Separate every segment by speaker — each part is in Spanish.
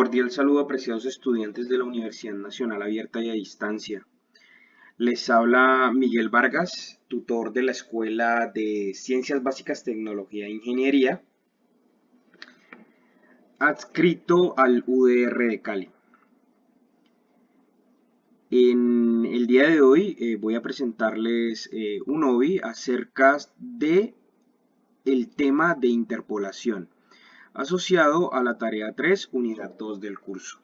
Speaker 1: Cordial saludo, apreciados estudiantes de la Universidad Nacional Abierta y a Distancia. Les habla Miguel Vargas, tutor de la Escuela de Ciencias Básicas, Tecnología e Ingeniería, adscrito al UDR de Cali. En el día de hoy voy a presentarles un hobby acerca de el tema de interpolación, asociado a la tarea 3, unidad 2 del curso.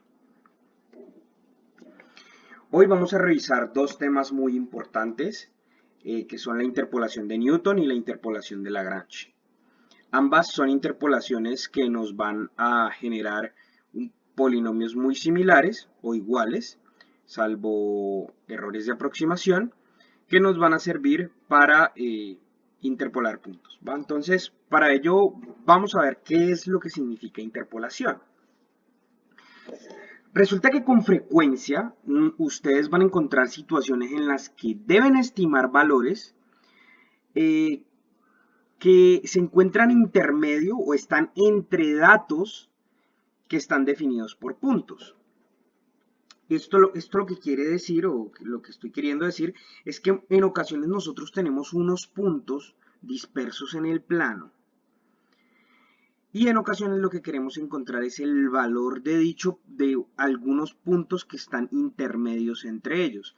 Speaker 1: Hoy vamos a revisar dos temas muy importantes, que son la interpolación de Newton y la interpolación de Lagrange. Ambas son interpolaciones que nos van a generar polinomios muy similares o iguales, salvo errores de aproximación, que nos van a servir para interpolar puntos, ¿va? Entonces, para ello vamos a ver qué es lo que significa interpolación. Resulta que con frecuencia ustedes van a encontrar situaciones en las que deben estimar valores que se encuentran intermedio o están entre datos que están definidos por puntos. Esto lo que quiere decir, o lo que estoy queriendo decir, es que en ocasiones nosotros tenemos unos puntos dispersos en el plano. Y en ocasiones lo que queremos encontrar es el valor de algunos puntos que están intermedios entre ellos.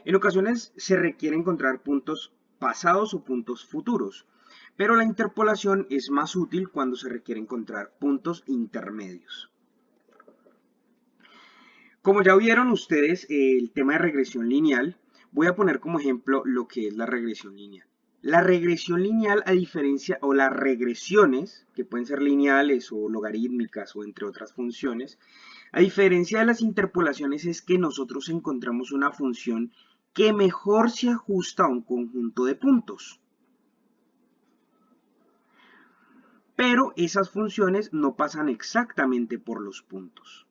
Speaker 1: En ocasiones se requiere encontrar puntos pasados o puntos futuros, pero la interpolación es más útil cuando se requiere encontrar puntos intermedios. Como ya vieron ustedes el tema de regresión lineal, voy a poner como ejemplo lo que es la regresión lineal. La regresión lineal, a diferencia, o las regresiones, que pueden ser lineales o logarítmicas o entre otras funciones, a diferencia de las interpolaciones es que nosotros encontramos una función que mejor se ajusta a un conjunto de puntos. Pero esas funciones no pasan exactamente por los puntos.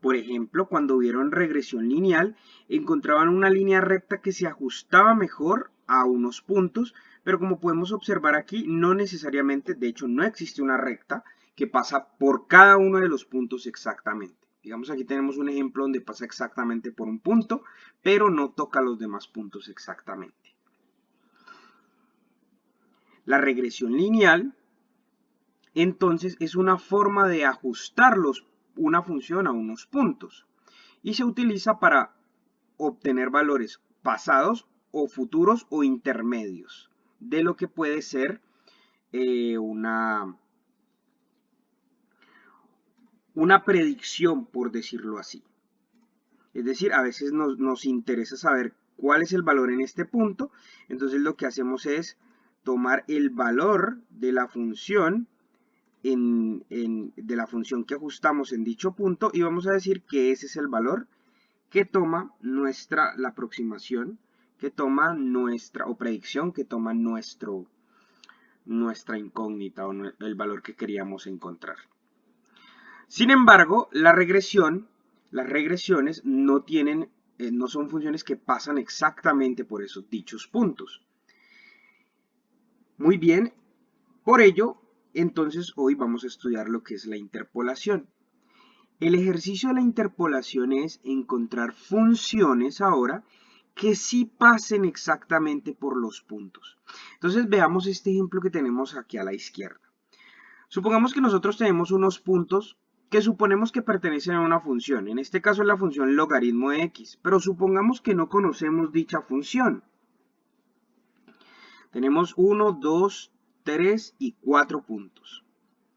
Speaker 1: Por ejemplo, cuando vieron regresión lineal, encontraban una línea recta que se ajustaba mejor a unos puntos, pero como podemos observar aquí, no necesariamente, de hecho no existe una recta que pasa por cada uno de los puntos exactamente. Digamos, aquí tenemos un ejemplo donde pasa exactamente por un punto, pero no toca los demás puntos exactamente. La regresión lineal, entonces, es una forma de ajustar una función a unos puntos y se utiliza para obtener valores pasados o futuros o intermedios de lo que puede ser una predicción, por decirlo así. Es decir, a veces nos interesa saber cuál es el valor en este punto, entonces lo que hacemos es tomar el valor de la función de la función que ajustamos en dicho punto y vamos a decir que ese es el valor que toma la aproximación, que toma o predicción que toma nuestra incógnita o el valor que queríamos encontrar. Sin embargo, las regresiones no son funciones que pasan exactamente por esos dichos puntos. Muy bien, por ello, entonces hoy vamos a estudiar lo que es la interpolación. El ejercicio de la interpolación es encontrar funciones ahora que sí pasen exactamente por los puntos. Entonces veamos este ejemplo que tenemos aquí a la izquierda. Supongamos que nosotros tenemos unos puntos que suponemos que pertenecen a una función. En este caso es la función logaritmo de x, pero supongamos que no conocemos dicha función. Tenemos 1, 2, 3 y 4 puntos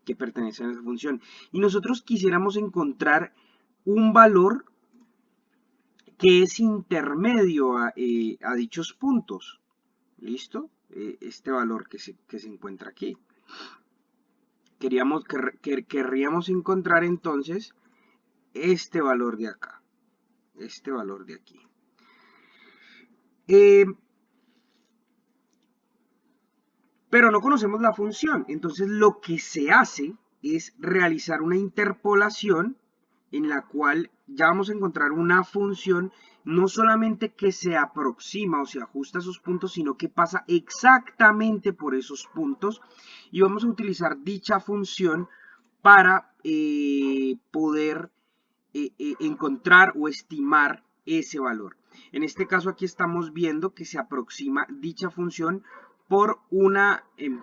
Speaker 1: que pertenecen a esa función. Y nosotros quisiéramos encontrar un valor que es intermedio a dichos puntos. ¿Listo? Este valor que se encuentra aquí. Querríamos encontrar entonces este valor de acá. Este valor de aquí. Pero no conocemos la función. Entonces lo que se hace es realizar una interpolación en la cual ya vamos a encontrar una función no solamente que se aproxima o se ajusta a esos puntos, sino que pasa exactamente por esos puntos y vamos a utilizar dicha función para encontrar o estimar ese valor. En este caso aquí estamos viendo que se aproxima dicha función por un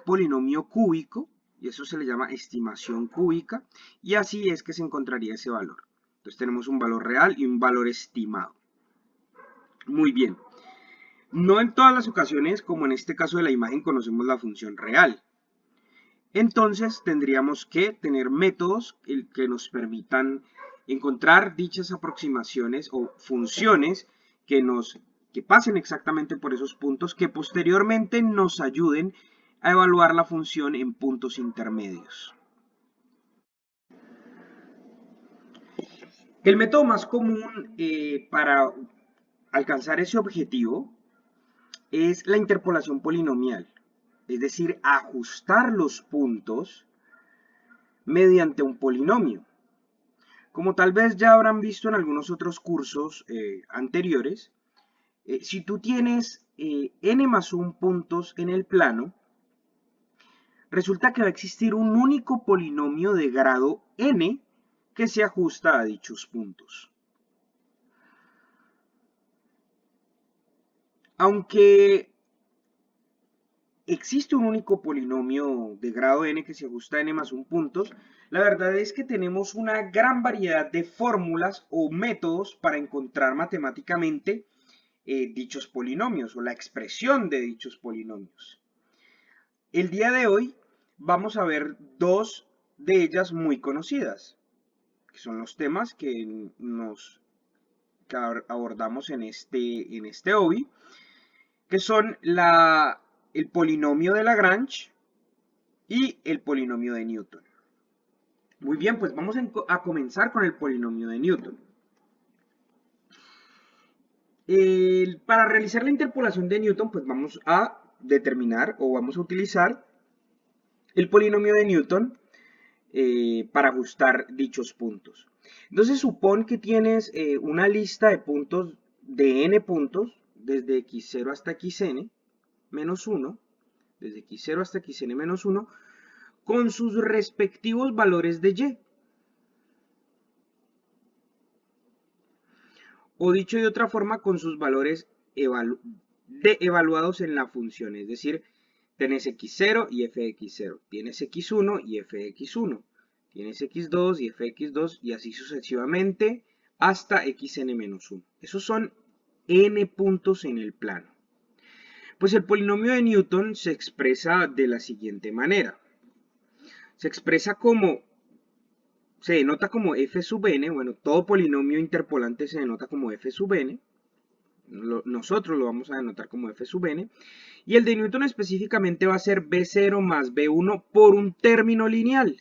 Speaker 1: polinomio cúbico, y eso se le llama estimación cúbica, y así es que se encontraría ese valor. Entonces tenemos un valor real y un valor estimado. Muy bien. No en todas las ocasiones, como en este caso de la imagen, conocemos la función real. Entonces tendríamos que tener métodos que nos permitan encontrar dichas aproximaciones o funciones que pasen exactamente por esos puntos, que posteriormente nos ayuden a evaluar la función en puntos intermedios. El método más común para alcanzar ese objetivo es la interpolación polinomial, es decir, ajustar los puntos mediante un polinomio. Como tal vez ya habrán visto en algunos otros cursos anteriores, si tú tienes n más 1 puntos en el plano, resulta que va a existir un único polinomio de grado n que se ajusta a dichos puntos. Aunque existe un único polinomio de grado n que se ajusta a n más 1 puntos, la verdad es que tenemos una gran variedad de fórmulas o métodos para encontrar matemáticamente dichos polinomios o la expresión de dichos polinomios. El día de hoy vamos a ver dos de ellas muy conocidas, que son los temas que abordamos en este hobby, que son el polinomio de Lagrange y el polinomio de Newton. Muy bien, pues vamos a comenzar con el polinomio de Newton. Para realizar la interpolación de Newton, pues vamos a determinar o vamos a utilizar el polinomio de Newton para ajustar dichos puntos. Entonces supón que tienes una lista de puntos de n puntos, desde x0 hasta xn menos 1, desde x0 hasta xn menos 1, con sus respectivos valores de y. O dicho de otra forma, con sus valores evaluados en la función, es decir, tenés x0 y f de x0, tienes x1 y f de x1, tienes x2 y f de x2 y así sucesivamente hasta xn-1. Esos son n puntos en el plano. Pues el polinomio de Newton se expresa de la siguiente manera. Se expresa como, se denota como f sub n, bueno, todo polinomio interpolante se denota como f sub n, nosotros lo vamos a denotar como f sub n, y el de Newton específicamente va a ser b0 más b1 por un término lineal.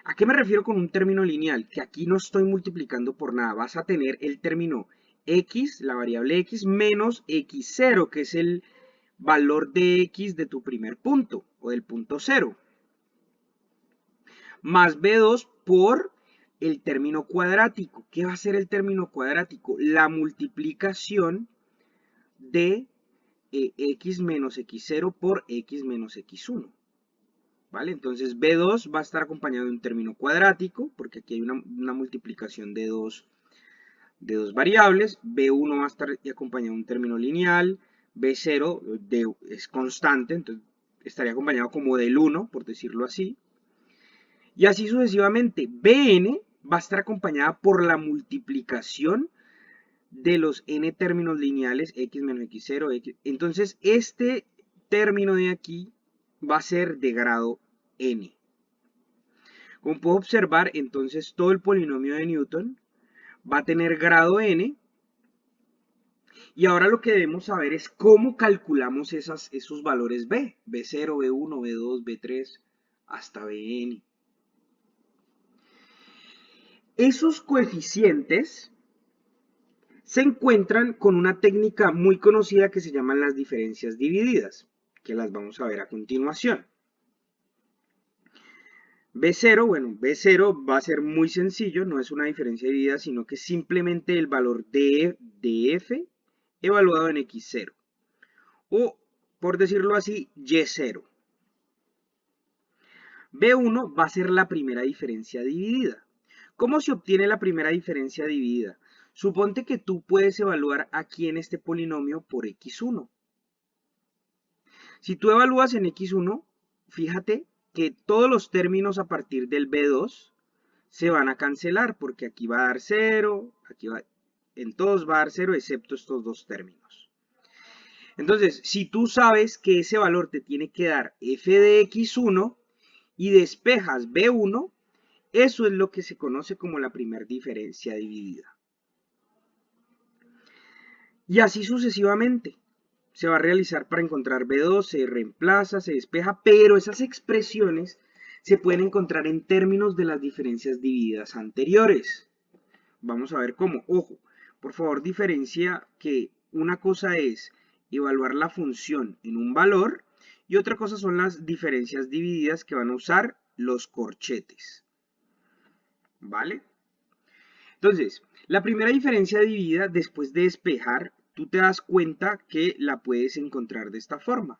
Speaker 1: ¿A qué me refiero con un término lineal? Que aquí no estoy multiplicando por nada, vas a tener el término x, la variable x, menos x0, que es el valor de x de tu primer punto, o del punto 0, más b2 por el término cuadrático. ¿Qué va a ser el término cuadrático? La multiplicación de x menos x0 por x menos x1. ¿Vale? Entonces b2 va a estar acompañado de un término cuadrático, porque aquí hay una multiplicación de dos variables. b1 va a estar acompañado de un término lineal. b0 es constante, entonces estaría acompañado como del 1, por decirlo así. Y así sucesivamente. Bn va a estar acompañada por la multiplicación de los n términos lineales, x menos x0, x. Entonces este término de aquí va a ser de grado n. Como puedo observar, entonces todo el polinomio de Newton va a tener grado n. Y ahora lo que debemos saber es cómo calculamos esos valores b. b0, b1, b2, b3, hasta bn. Esos coeficientes se encuentran con una técnica muy conocida que se llaman las diferencias divididas, que las vamos a ver a continuación. B0, bueno, B0 va a ser muy sencillo, no es una diferencia dividida, sino que simplemente el valor de f evaluado en x0. O, por decirlo así, y0. B1 va a ser la primera diferencia dividida. ¿Cómo se obtiene la primera diferencia dividida? Suponte que tú puedes evaluar aquí en este polinomio por x1. Si tú evalúas en x1, fíjate que todos los términos a partir del b2 se van a cancelar porque aquí va a dar 0, en todos va a dar 0 excepto estos dos términos. Entonces, si tú sabes que ese valor te tiene que dar f de x1 y despejas b1, eso es lo que se conoce como la primera diferencia dividida. Y así sucesivamente. Se va a realizar para encontrar B2, se reemplaza, se despeja, pero esas expresiones se pueden encontrar en términos de las diferencias divididas anteriores. Vamos a ver cómo. Ojo, por favor diferencia que una cosa es evaluar la función en un valor y otra cosa son las diferencias divididas que van a usar los corchetes. ¿Vale? Entonces, la primera diferencia dividida después de despejar, tú te das cuenta que la puedes encontrar de esta forma.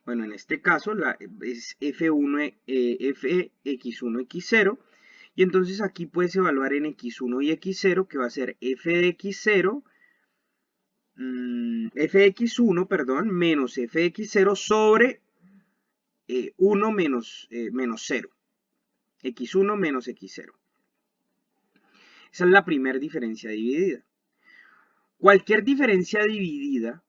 Speaker 1: Bueno, en este caso es f1, fx1, x0. Y entonces aquí puedes evaluar en x1 y x0, que va a ser f de x0, fx1, perdón, menos fx0 sobre 1 menos 0. x1 menos x0. Esa es la primera diferencia dividida. Cualquier diferencia dividida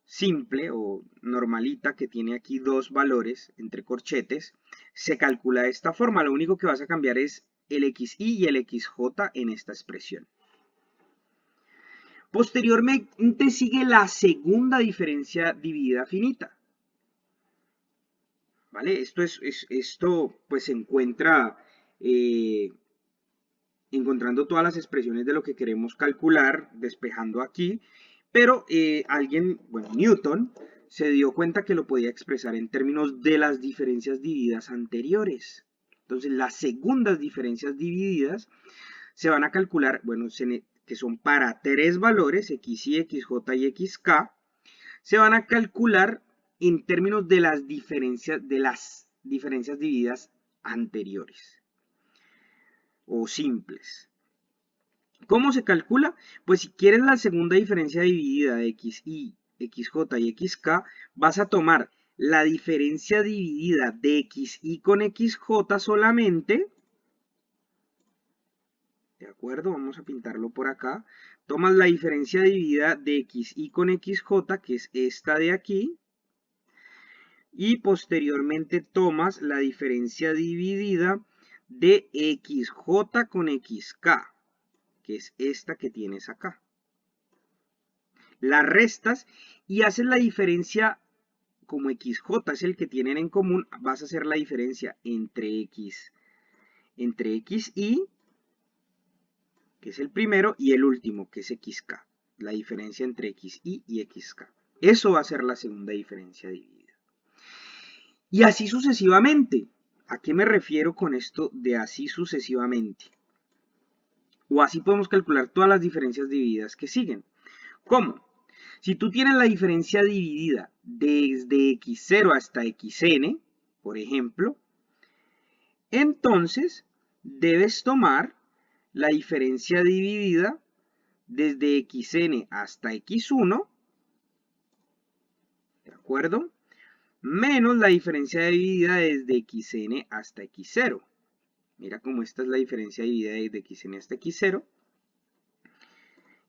Speaker 1: simple o normalita que tiene aquí dos valores entre corchetes se calcula de esta forma. Lo único que vas a cambiar es el xy y el xj en esta expresión. Posteriormente sigue la segunda diferencia dividida finita. ¿Vale? Esto pues se encuentra encontrando todas las expresiones de lo que queremos calcular, despejando aquí, pero Newton, se dio cuenta que lo podía expresar en términos de las diferencias divididas anteriores. Entonces, las segundas diferencias divididas se van a calcular, que son para tres valores, xy, xj y xk, se van a calcular en términos de las diferencias divididas anteriores o simples. ¿Cómo se calcula? Pues si quieres la segunda diferencia dividida de xy, xj y xk, vas a tomar la diferencia dividida de xy con xj solamente. ¿De acuerdo? Vamos a pintarlo por acá. Tomas la diferencia dividida de xy con xj, que es esta de aquí. Y posteriormente tomas la diferencia dividida de xj con xk, que es esta que tienes acá. Las restas y haces la diferencia, como xj es el que tienen en común, vas a hacer la diferencia entre xy, que es el primero, y el último, que es xk. La diferencia entre xy y xk. Eso va a ser la segunda diferencia dividida. Y así sucesivamente. ¿A qué me refiero con esto de así sucesivamente? O así podemos calcular todas las diferencias divididas que siguen. ¿Cómo? Si tú tienes la diferencia dividida desde x0 hasta xn, por ejemplo, entonces debes tomar la diferencia dividida desde xn hasta x1, ¿de acuerdo? Menos la diferencia dividida desde xn hasta x0. Mira cómo esta es la diferencia dividida desde xn hasta x0.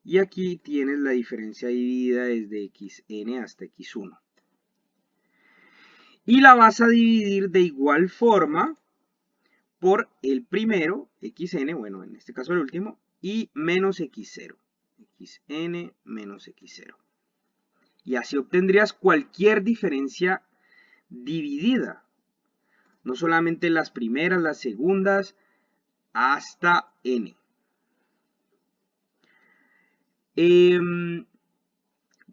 Speaker 1: Y aquí tienes la diferencia dividida desde xn hasta x1. Y la vas a dividir de igual forma por el primero, xn, bueno, en este caso el último, y menos x0. xn menos x0. Y así obtendrías cualquier diferencia dividida. No solamente las primeras, las segundas, hasta n.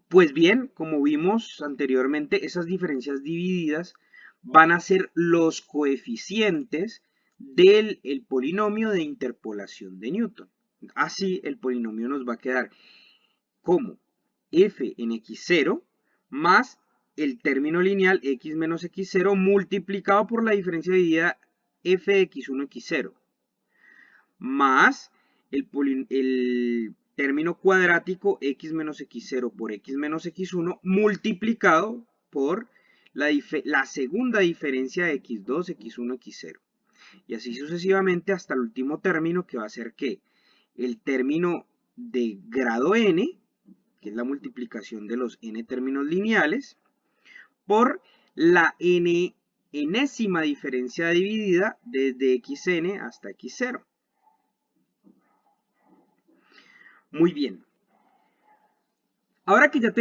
Speaker 1: Pues bien, como vimos anteriormente, esas diferencias divididas van a ser los coeficientes del polinomio de interpolación de Newton. Así el polinomio nos va a quedar como f en x0 más el término lineal x menos x0 multiplicado por la diferencia dividida f de x1, x0. más el término cuadrático x menos x0 por x menos x1 multiplicado por la segunda diferencia de x2, x1, x0. Y así sucesivamente hasta el último término, que va a ser que el término de grado n, que es la multiplicación de los n términos lineales, por la enésima diferencia dividida desde xn hasta x0. Muy bien. Ahora que ya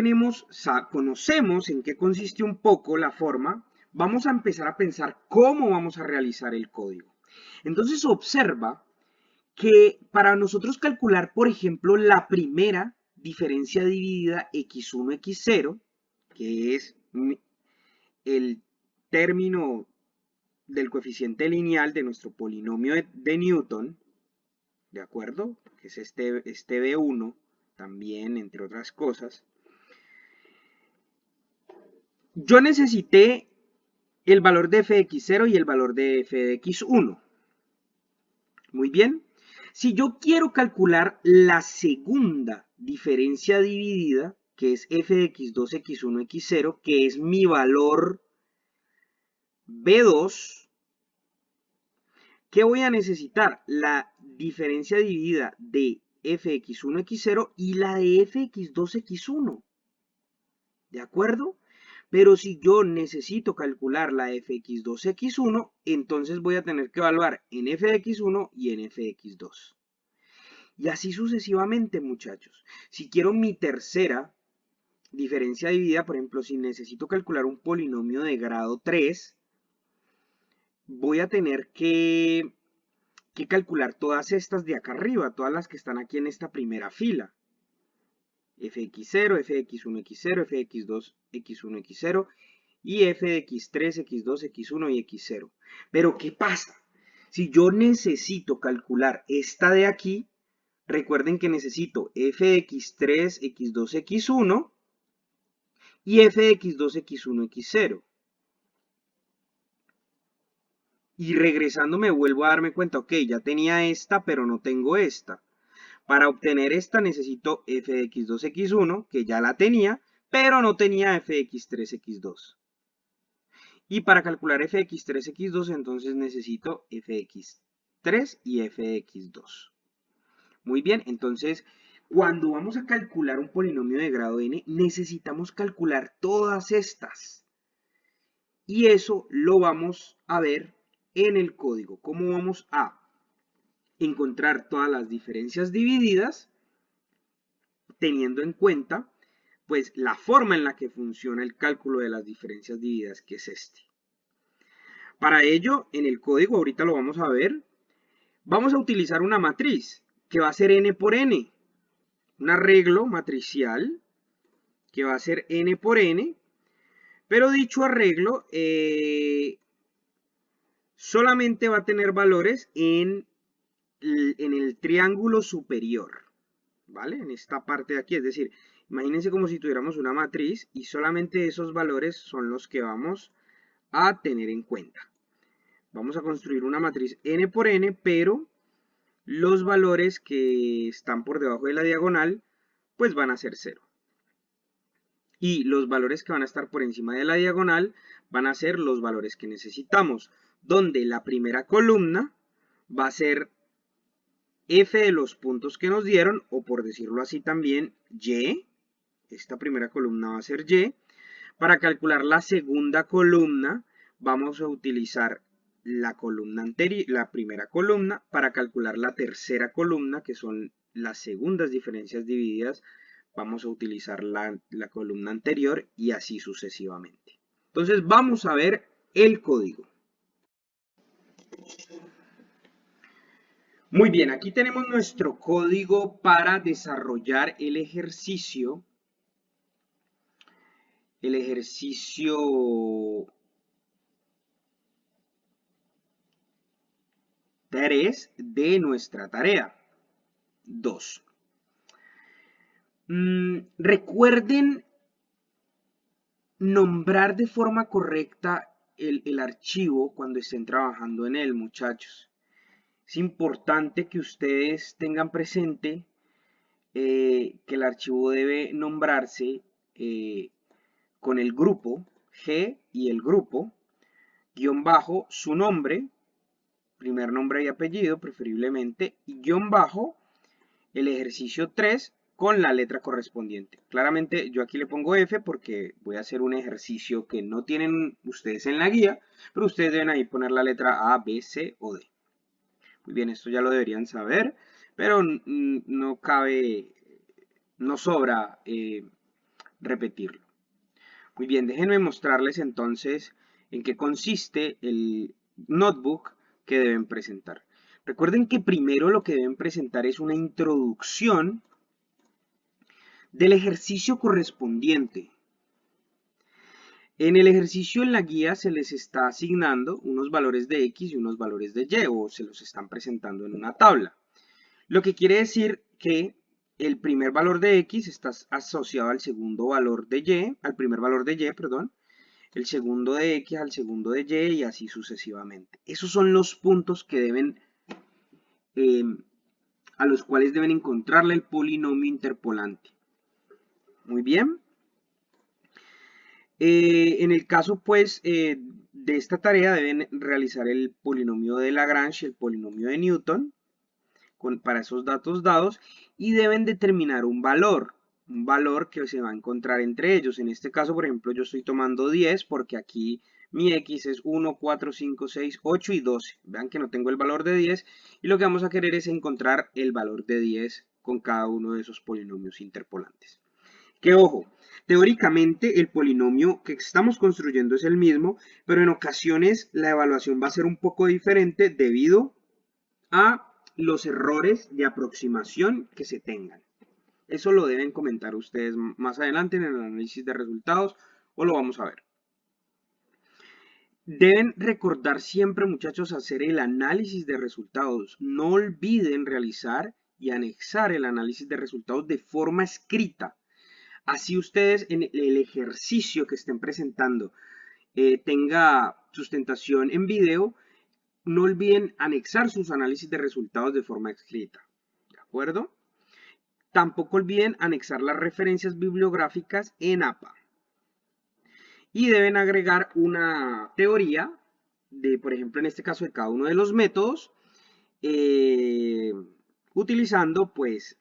Speaker 1: conocemos en qué consiste un poco la forma, vamos a empezar a pensar cómo vamos a realizar el código. Entonces observa que para nosotros calcular, por ejemplo, la primera diferencia dividida x1, x0, que es el término del coeficiente lineal de nuestro polinomio de Newton, ¿de acuerdo? Que es este B1, también, entre otras cosas. Yo necesité el valor de f de x0 y el valor de f de x1. Muy bien. Si yo quiero calcular la segunda diferencia dividida, que es f de x2, x1, x0, que es mi valor B2, ¿qué voy a necesitar? La diferencia dividida de fx1, x0 y la de fx2, x1. ¿De acuerdo? Pero si yo necesito calcular la fx2, x1, entonces voy a tener que evaluar en f de x1 y en f de x2. Y así sucesivamente, muchachos. Si quiero mi tercera diferencia dividida, por ejemplo, si necesito calcular un polinomio de grado 3, voy a tener que calcular todas estas de acá arriba, todas las que están aquí en esta primera fila. fx0, fx1, x0, fx2, x1, x0 y f de x3, x2, x1 y x0. Pero ¿qué pasa? Si yo necesito calcular esta de aquí, recuerden que necesito f de x3, x2, x1 y f de x2, x1, x0. Y regresando me vuelvo a darme cuenta, ok, ya tenía esta, pero no tengo esta. Para obtener esta necesito f de x2, x1, que ya la tenía, pero no tenía f de x3, x2. Y para calcular f de x3, x2, entonces necesito f de x3 y f de x2. Muy bien, entonces, cuando vamos a calcular un polinomio de grado n, necesitamos calcular todas estas. Y eso lo vamos a ver en el código. ¿Cómo vamos a encontrar todas las diferencias divididas? Teniendo en cuenta, pues, la forma en la que funciona el cálculo de las diferencias divididas, que es este. Para ello, en el código, ahorita lo vamos a ver, vamos a utilizar una matriz, que va a ser n por n. Un arreglo matricial, que va a ser n por n, pero dicho arreglo solamente va a tener valores en el triángulo superior, ¿vale? En esta parte de aquí, es decir, imagínense como si tuviéramos una matriz y solamente esos valores son los que vamos a tener en cuenta. Vamos a construir una matriz n por n, pero los valores que están por debajo de la diagonal, pues van a ser 0. Y los valores que van a estar por encima de la diagonal van a ser los valores que necesitamos, donde la primera columna va a ser f de los puntos que nos dieron, o por decirlo así también, y. Esta primera columna va a ser y. Para calcular la segunda columna, vamos a utilizar la columna anterior, la primera columna. Para calcular la tercera columna, que son las segundas diferencias divididas, vamos a utilizar la columna anterior y así sucesivamente. Entonces vamos a ver el código. Muy bien, aquí tenemos nuestro código para desarrollar el ejercicio 3 de nuestra tarea 2. Recuerden nombrar de forma correcta el archivo cuando estén trabajando en él, muchachos. Es importante que ustedes tengan presente que el archivo debe nombrarse con el grupo G y el grupo, guión bajo, su nombre, primer nombre y apellido preferiblemente, y guión bajo, el ejercicio 3 con la letra correspondiente. Claramente yo aquí le pongo F porque voy a hacer un ejercicio que no tienen ustedes en la guía, pero ustedes deben ahí poner la letra A, B, C o D. Muy bien, esto ya lo deberían saber, pero no cabe, no sobra repetirlo. Muy bien, déjenme mostrarles entonces en qué consiste el notebook que deben presentar. Recuerden que primero lo que deben presentar es una introducción del ejercicio correspondiente. En el ejercicio en la guía se les está asignando unos valores de X y unos valores de Y, o se los están presentando en una tabla. Lo que quiere decir que el primer valor de X está asociado al segundo valor de Y, al primer valor de Y, perdón, el segundo de X al segundo de Y y así sucesivamente. Esos son los puntos que deben, a los cuales deben encontrarle el polinomio interpolante. Muy bien. En el caso, pues, de esta tarea deben realizar el polinomio de Lagrange y el polinomio de Newton para esos datos dados y deben determinar un valor que se va a encontrar entre ellos. En este caso, por ejemplo, yo estoy tomando 10 porque aquí mi X es 1, 4, 5, 6, 8 y 12. Vean que no tengo el valor de 10 y lo que vamos a querer es encontrar el valor de 10 con cada uno de esos polinomios interpolantes. Que ojo, teóricamente el polinomio que estamos construyendo es el mismo, pero en ocasiones la evaluación va a ser un poco diferente debido a los errores de aproximación que se tengan. Eso lo deben comentar ustedes más adelante en el análisis de resultados o lo vamos a ver. Deben recordar siempre, muchachos, hacer el análisis de resultados. No olviden realizar y anexar el análisis de resultados de forma escrita. Así ustedes en el ejercicio que estén presentando tenga sustentación en video, no olviden anexar sus análisis de resultados de forma escrita. ¿De acuerdo? Tampoco olviden anexar las referencias bibliográficas en APA. Y deben agregar una teoría de, por ejemplo, en este caso de cada uno de los métodos, utilizando pues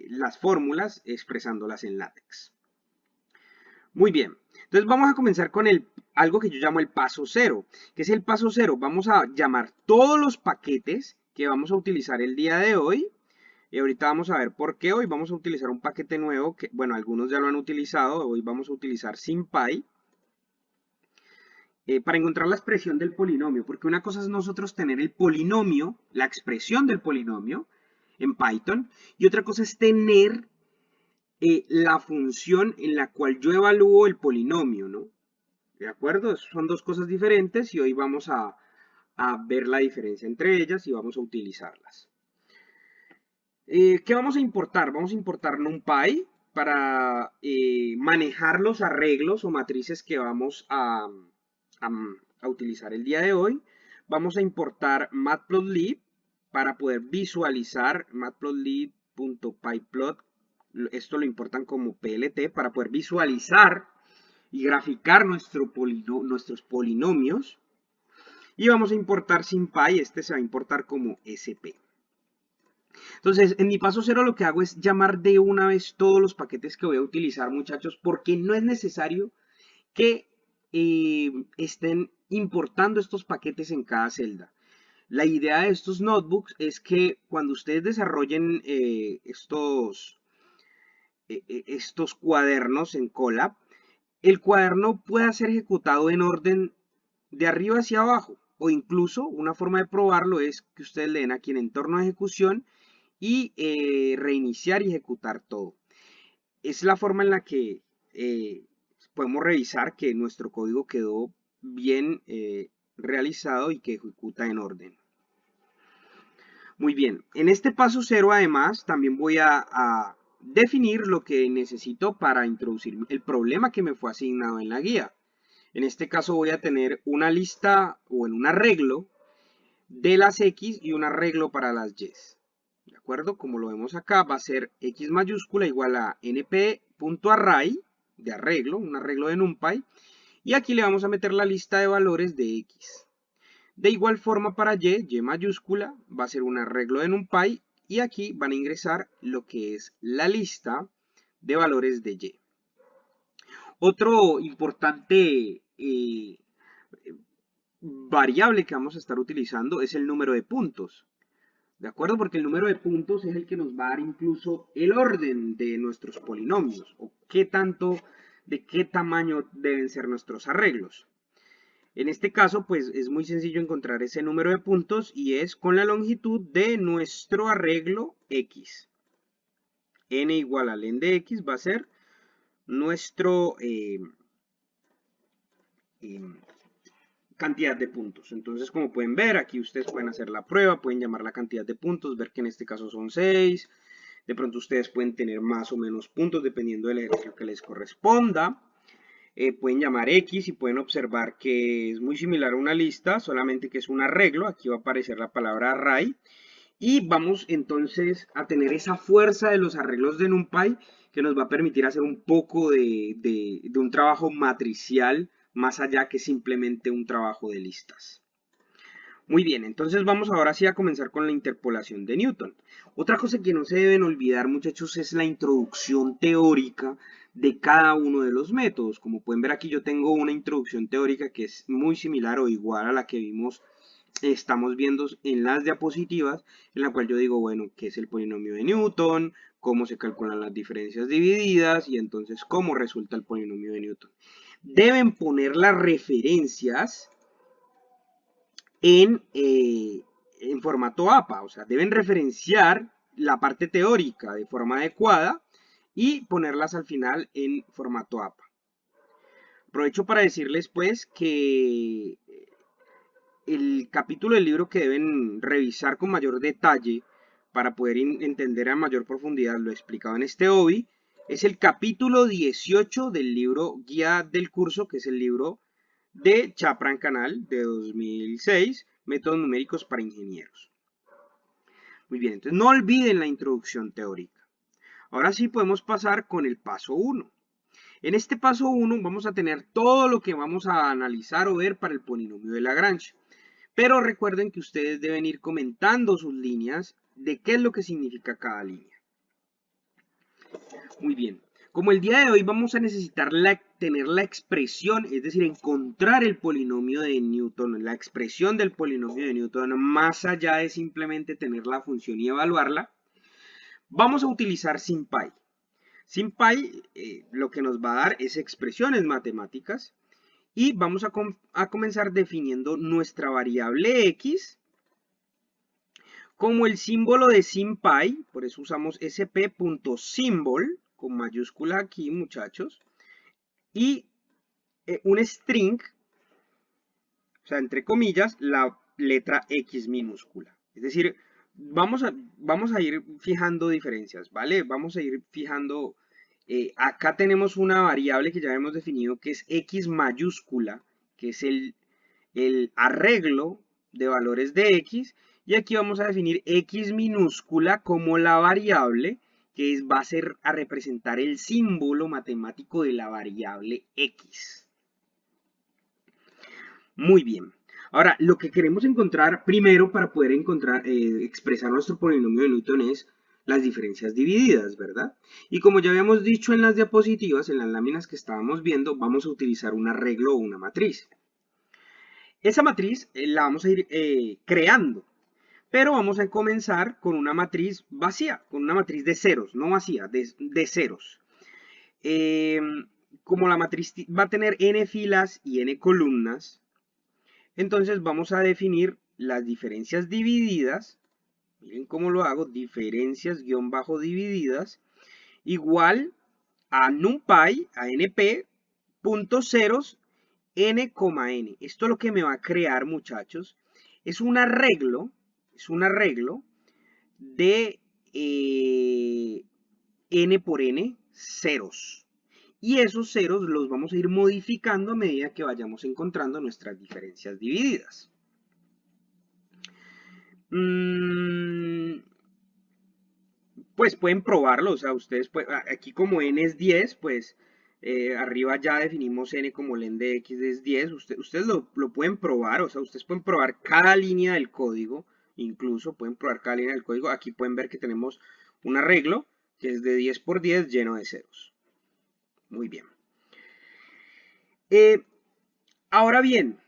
Speaker 1: las fórmulas expresándolas en látex. Muy bien, entonces vamos a comenzar con algo que yo llamo el paso cero. ¿Qué es el paso cero? Vamos a llamar todos los paquetes que vamos a utilizar el día de hoy. Y ahorita vamos a ver por qué. Hoy vamos a utilizar un paquete nuevo que, bueno, algunos ya lo han utilizado. Hoy vamos a utilizar SymPy para encontrar la expresión del polinomio. Porque una cosa es nosotros tener el polinomio, la expresión del polinomio en Python. Y otra cosa es tener la función en la cual yo evalúo el polinomio, ¿no? ¿De acuerdo? Son dos cosas diferentes y hoy vamos a ver la diferencia entre ellas y vamos a utilizarlas. ¿Qué vamos a importar? Vamos a importar NumPy para manejar los arreglos o matrices que vamos a utilizar el día de hoy. Vamos a importar Matplotlib para poder visualizar matplotlib.pyplot. Esto lo importan como PLT para poder visualizar y graficar nuestros polinomios. Y vamos a importar SymPy, este se va a importar como SP. Entonces, en mi paso cero lo que hago es llamar de una vez todos los paquetes que voy a utilizar, muchachos, porque no es necesario que estén importando estos paquetes en cada celda. La idea de estos notebooks es que cuando ustedes desarrollen estos cuadernos en Colab, el cuaderno pueda ser ejecutado en orden de arriba hacia abajo. O incluso una forma de probarlo es que ustedes le den aquí en entorno de ejecución y reiniciar y ejecutar todo. Es la forma en la que podemos revisar que nuestro código quedó bien realizado y que ejecuta en orden. Muy bien, en este paso cero además también voy a definir lo que necesito para introducir el problema que me fue asignado en la guía. En este caso voy a tener una lista o en un arreglo de las X y un arreglo para las Y. ¿De acuerdo? Como lo vemos acá, va a ser X mayúscula igual a np.array, de arreglo, un arreglo de NumPy, y aquí le vamos a meter la lista de valores de X. De igual forma para Y mayúscula, va a ser un arreglo de NumPy, y aquí van a ingresar lo que es la lista de valores de Y. Otro importante variable que vamos a estar utilizando es el número de puntos. ¿De acuerdo? Porque el número de puntos es el que nos va a dar incluso el orden de nuestros polinomios o qué tanto, de qué tamaño deben ser nuestros arreglos. En este caso, pues es muy sencillo encontrar ese número de puntos y es con la longitud de nuestro arreglo X. N igual a len de X va a ser nuestro cantidad de puntos. Entonces, como pueden ver, aquí ustedes pueden hacer la prueba, pueden llamar la cantidad de puntos, ver que en este caso son 6. De pronto ustedes pueden tener más o menos puntos dependiendo del ejercicio que les corresponda. Pueden llamar X y pueden observar que es muy similar a una lista, solamente que es un arreglo. Aquí va a aparecer la palabra array. Y vamos entonces a tener esa fuerza de los arreglos de NumPy que nos va a permitir hacer un poco de un trabajo matricial más allá que simplemente un trabajo de listas. Muy bien, entonces vamos ahora sí a comenzar con la interpolación de Newton. Otra cosa que no se deben olvidar, muchachos, es la introducción teórica de cada uno de los métodos. Como pueden ver aquí yo tengo una introducción teórica que es muy similar o igual a la que estamos viendo en las diapositivas, en la cual yo digo, bueno, qué es el polinomio de Newton, cómo se calculan las diferencias divididas y entonces cómo resulta el polinomio de Newton. Deben poner las referencias en formato APA, o sea, deben referenciar la parte teórica de forma adecuada y ponerlas al final en formato APA. Aprovecho para decirles pues que el capítulo del libro que deben revisar con mayor detalle para poder entender a mayor profundidad lo explicado en este OBI es el capítulo 18 del libro Guía del Curso, que es el libro de Chapran Canal de 2006, Métodos Numéricos para Ingenieros. Muy bien, entonces no olviden la introducción teórica. Ahora sí podemos pasar con el paso 1. En este paso 1 vamos a tener todo lo que vamos a analizar o ver para el polinomio de Lagrange. Pero recuerden que ustedes deben ir comentando sus líneas de qué es lo que significa cada línea. Muy bien. Como el día de hoy vamos a necesitar tener la expresión, es decir, encontrar el polinomio de Newton, la expresión del polinomio de Newton, más allá de simplemente tener la función y evaluarla, vamos a utilizar SymPy. SymPy lo que nos va a dar es expresiones matemáticas y vamos a comenzar definiendo nuestra variable X como el símbolo de SymPy, por eso usamos sp.symbol con mayúscula aquí, muchachos, y un string, o sea, entre comillas, la letra X minúscula. Es decir, vamos a ir fijando diferencias, ¿vale? Vamos a ir fijando, acá tenemos una variable que ya hemos definido que es X mayúscula, que es el arreglo de valores de X, y aquí vamos a definir X minúscula como la variable que va a representar el símbolo matemático de la variable X. Muy bien. Ahora, lo que queremos encontrar primero para poder expresar nuestro polinomio de Newton es las diferencias divididas, ¿verdad? Y como ya habíamos dicho en las diapositivas, en las láminas que estábamos viendo, vamos a utilizar un arreglo o una matriz. Esa matriz la vamos a ir creando, pero vamos a comenzar con una matriz vacía, con una matriz de ceros, no vacía, de ceros. Como la matriz va a tener n filas y n columnas, entonces vamos a definir las diferencias divididas. Miren cómo lo hago, diferencias guión bajo divididas, igual a NumPy, a np, punto ceros, n, n. Esto lo que me va a crear, muchachos, es un arreglo de n por n ceros. Y esos ceros los vamos a ir modificando a medida que vayamos encontrando nuestras diferencias divididas. Mm, pues pueden probarlo, o sea, ustedes pueden, aquí como n es 10, pues arriba ya definimos n como len de x es 10, ustedes lo pueden probar, o sea, ustedes pueden probar cada línea del código, incluso pueden probar cada línea del código, aquí pueden ver que tenemos un arreglo que es de 10 por 10 lleno de ceros. Muy bien. Ahora bien,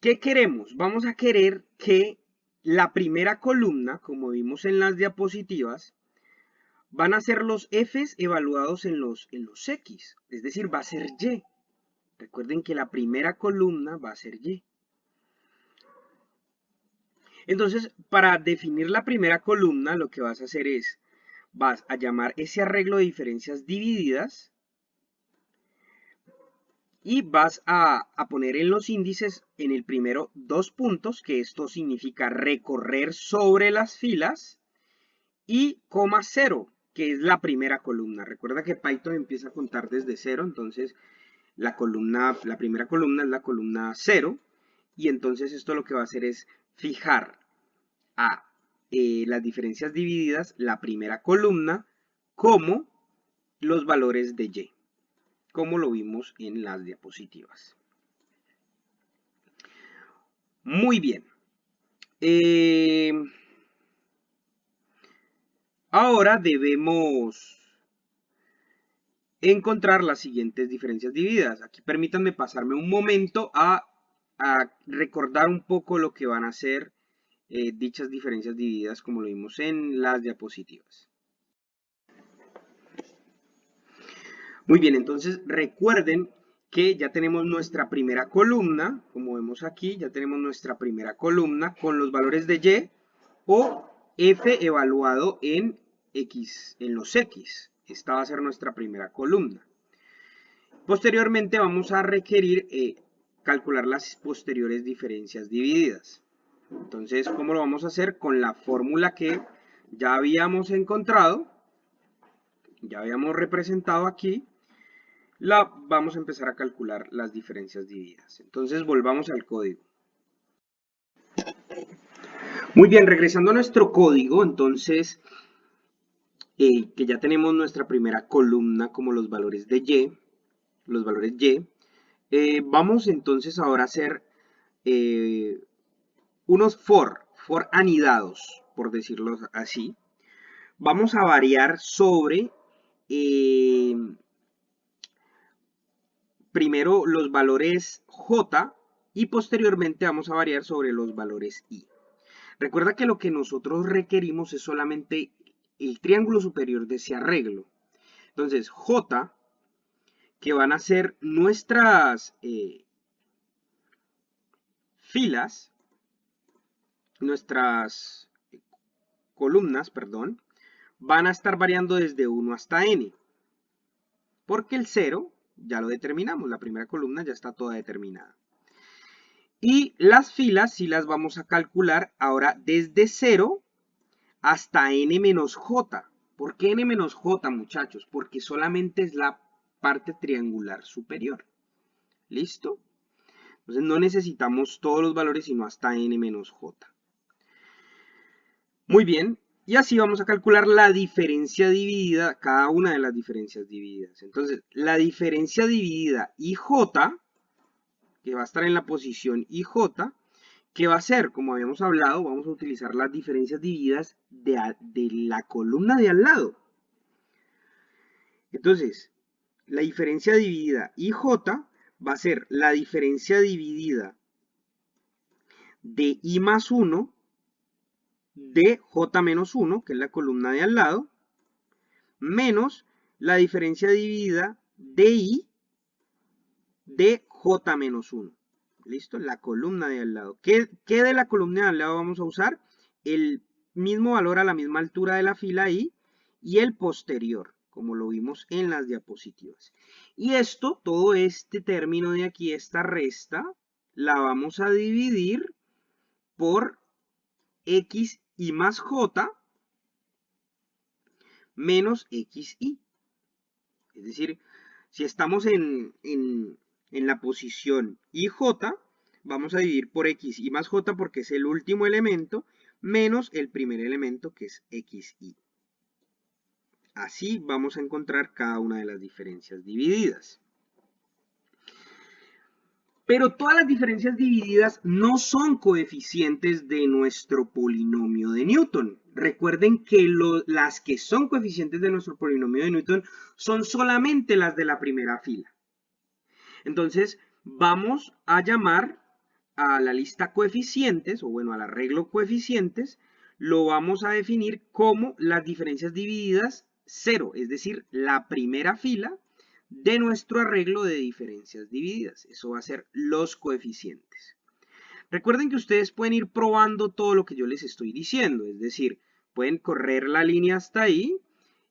Speaker 1: ¿qué queremos? Vamos a querer que la primera columna, como vimos en las diapositivas, van a ser los f's evaluados en los x, es decir, va a ser y. Recuerden que la primera columna va a ser y. Entonces, para definir la primera columna, lo que vas a hacer es, vas a llamar ese arreglo de diferencias divididas y vas a poner en los índices en el primero 2 puntos, que esto significa recorrer sobre las filas, y coma 0, que es la primera columna. Recuerda que Python empieza a contar desde 0, entonces la primera columna es la columna 0, y entonces esto lo que va a hacer es fijar a las diferencias divididas, la primera columna, como los valores de y, como lo vimos en las diapositivas. Muy bien. Ahora debemos encontrar las siguientes diferencias divididas. Aquí permítanme pasarme un momento a recordar un poco lo que van a ser dichas diferencias divididas como lo vimos en las diapositivas. Muy bien, entonces recuerden que ya tenemos nuestra primera columna, como vemos aquí, ya tenemos nuestra primera columna con los valores de y o f evaluado en x, en los x. Esta va a ser nuestra primera columna. Posteriormente vamos a requerir calcular las posteriores diferencias divididas. Entonces, ¿cómo lo vamos a hacer? Con la fórmula que ya habíamos encontrado, ya habíamos representado aquí, vamos a empezar a calcular las diferencias divididas. Entonces, volvamos al código. Muy bien, regresando a nuestro código, entonces, que ya tenemos nuestra primera columna como los valores de y, los valores y, vamos entonces ahora a hacer unos for anidados, por decirlo así. Vamos a variar sobre primero los valores j y posteriormente vamos a variar sobre los valores i. Recuerda que lo que nosotros requerimos es solamente el triángulo superior de ese arreglo. Entonces, j, que van a ser nuestras filas, nuestras columnas, perdón, van a estar variando desde 1 hasta n. Porque el 0 ya lo determinamos, la primera columna ya está toda determinada. Y las filas sí las vamos a calcular ahora desde 0 hasta n menos j. ¿Por qué n menos j, muchachos? Porque solamente es la parte triangular superior. ¿Listo? Entonces no necesitamos todos los valores, sino hasta n menos j. Muy bien, y así vamos a calcular la diferencia dividida, cada una de las diferencias divididas. Entonces, la diferencia dividida IJ, que va a estar en la posición IJ, ¿qué va a ser? Como habíamos hablado, vamos a utilizar las diferencias divididas de la columna de al lado. Entonces, la diferencia dividida IJ va a ser la diferencia dividida de I más 1 de J menos 1, que es la columna de al lado, menos la diferencia dividida de I de J menos 1. ¿Listo? La columna de al lado. ¿Qué de la columna de al lado vamos a usar? El mismo valor a la misma altura de la fila I y el posterior, como lo vimos en las diapositivas. Y esto, todo este término de aquí, esta resta, la vamos a dividir por X y más J menos XI. Es decir, si estamos en la posición IJ, vamos a dividir por X y más J porque es el último elemento, menos el primer elemento que es xy. Así vamos a encontrar cada una de las diferencias divididas. Pero todas las diferencias divididas no son coeficientes de nuestro polinomio de Newton. Recuerden que las que son coeficientes de nuestro polinomio de Newton son solamente las de la primera fila. Entonces, vamos a llamar a la lista coeficientes, o bueno, al arreglo coeficientes, lo vamos a definir como las diferencias divididas 0, es decir, la primera fila de nuestro arreglo de diferencias divididas. Eso va a ser los coeficientes. Recuerden que ustedes pueden ir probando todo lo que yo les estoy diciendo, es decir, pueden correr la línea hasta ahí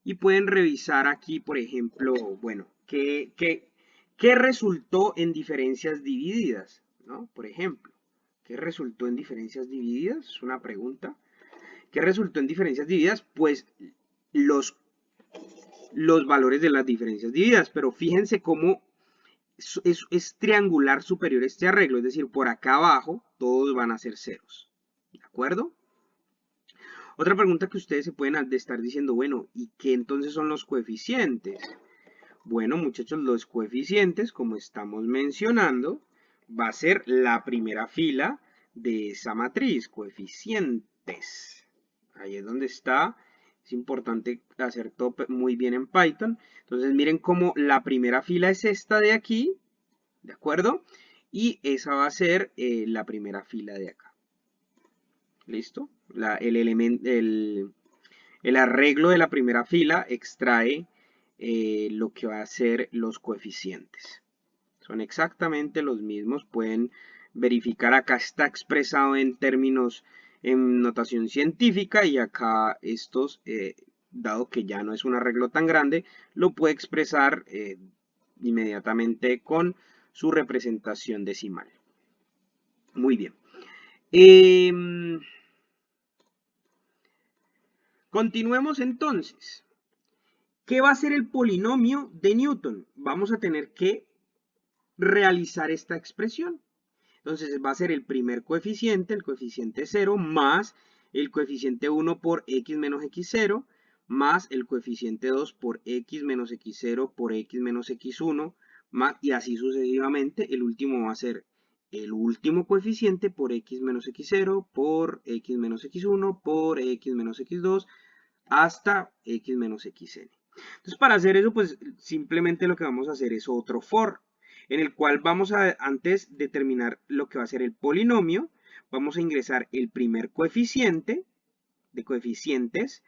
Speaker 1: y pueden revisar aquí, por ejemplo, bueno, qué resultó en diferencias divididas, ¿no? Por ejemplo, ¿qué resultó en diferencias divididas? Es una pregunta. ¿Qué resultó en diferencias divididas? Pues los valores de las diferencias divididas, pero fíjense cómo es triangular superior este arreglo, es decir, por acá abajo todos van a ser ceros, ¿de acuerdo? Otra pregunta que ustedes se pueden estar diciendo, bueno, ¿y qué entonces son los coeficientes? Bueno, muchachos, los coeficientes, como estamos mencionando, va a ser la primera fila de esa matriz, coeficientes. Ahí es donde está. Es importante hacer todo muy bien en Python. Entonces, miren cómo la primera fila es esta de aquí, ¿de acuerdo? Y esa va a ser la primera fila de acá. ¿Listo? El arreglo de la primera fila extrae lo que va a ser los coeficientes. Son exactamente los mismos. Pueden verificar, acá está expresado en términos en notación científica y acá estos, dado que ya no es un arreglo tan grande, lo puede expresar inmediatamente con su representación decimal. Muy bien. Continuemos entonces. ¿Qué va a ser el polinomio de Newton? Vamos a tener que realizar esta expresión. Entonces va a ser el primer coeficiente, el coeficiente 0, más el coeficiente 1 por x menos x0, más el coeficiente 2 por x menos x0 por x menos x1, más, y así sucesivamente. El último va a ser el último coeficiente por x menos x0 por x menos x1 por x menos x2 hasta x menos xn. Entonces, para hacer eso, pues simplemente lo que vamos a hacer es otro for, en el cual vamos a, antes de determinar lo que va a ser el polinomio, vamos a ingresar el primer coeficiente de coeficientes,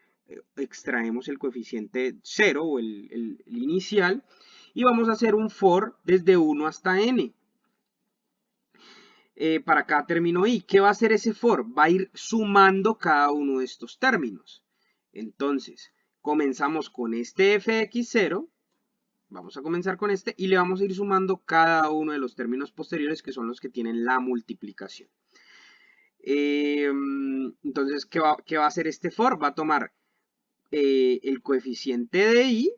Speaker 1: extraemos el coeficiente 0 o el inicial, y vamos a hacer un for desde 1 hasta n. Para cada término i. ¿Qué va a hacer ese for? Va a ir sumando cada uno de estos términos. Entonces, comenzamos con este fx0, vamos a comenzar con este y le vamos a ir sumando cada uno de los términos posteriores que son los que tienen la multiplicación. Entonces, ¿qué va a hacer este for? Va a tomar el coeficiente de i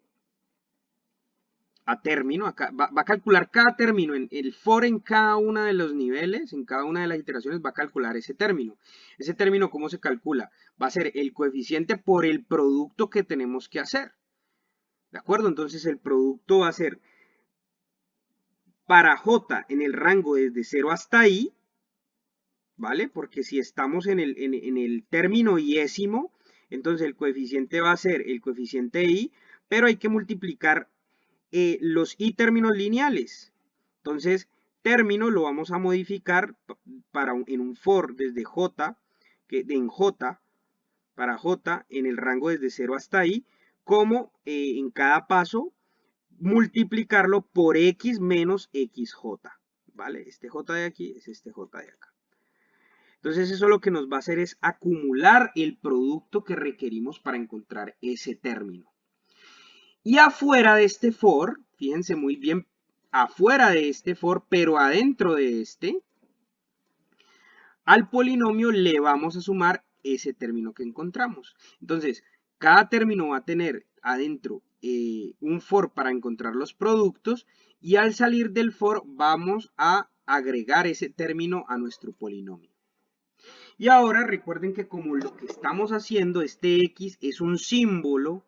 Speaker 1: a término, acá, va a calcular cada término, el for en cada uno de los niveles, en cada una de las iteraciones va a calcular ese término. Ese término, ¿cómo se calcula? Va a ser el coeficiente por el producto que tenemos que hacer. ¿De acuerdo? Entonces el producto va a ser para j en el rango desde 0 hasta i, ¿vale? Porque si estamos en el término iésimo, entonces el coeficiente va a ser el coeficiente i, pero hay que multiplicar los i términos lineales. Entonces, término lo vamos a modificar en un for desde j, en j, para j en el rango desde 0 hasta i, como en cada paso multiplicarlo por x menos xj, ¿vale? Este j de aquí es este j de acá. Entonces eso lo que nos va a hacer es acumular el producto que requerimos para encontrar ese término. Y afuera de este for, fíjense muy bien, afuera de este for, pero adentro de este, al polinomio le vamos a sumar ese término que encontramos. Entonces, cada término va a tener adentro un for para encontrar los productos y al salir del for vamos a agregar ese término a nuestro polinomio. Y ahora recuerden que como lo que estamos haciendo, este x es un símbolo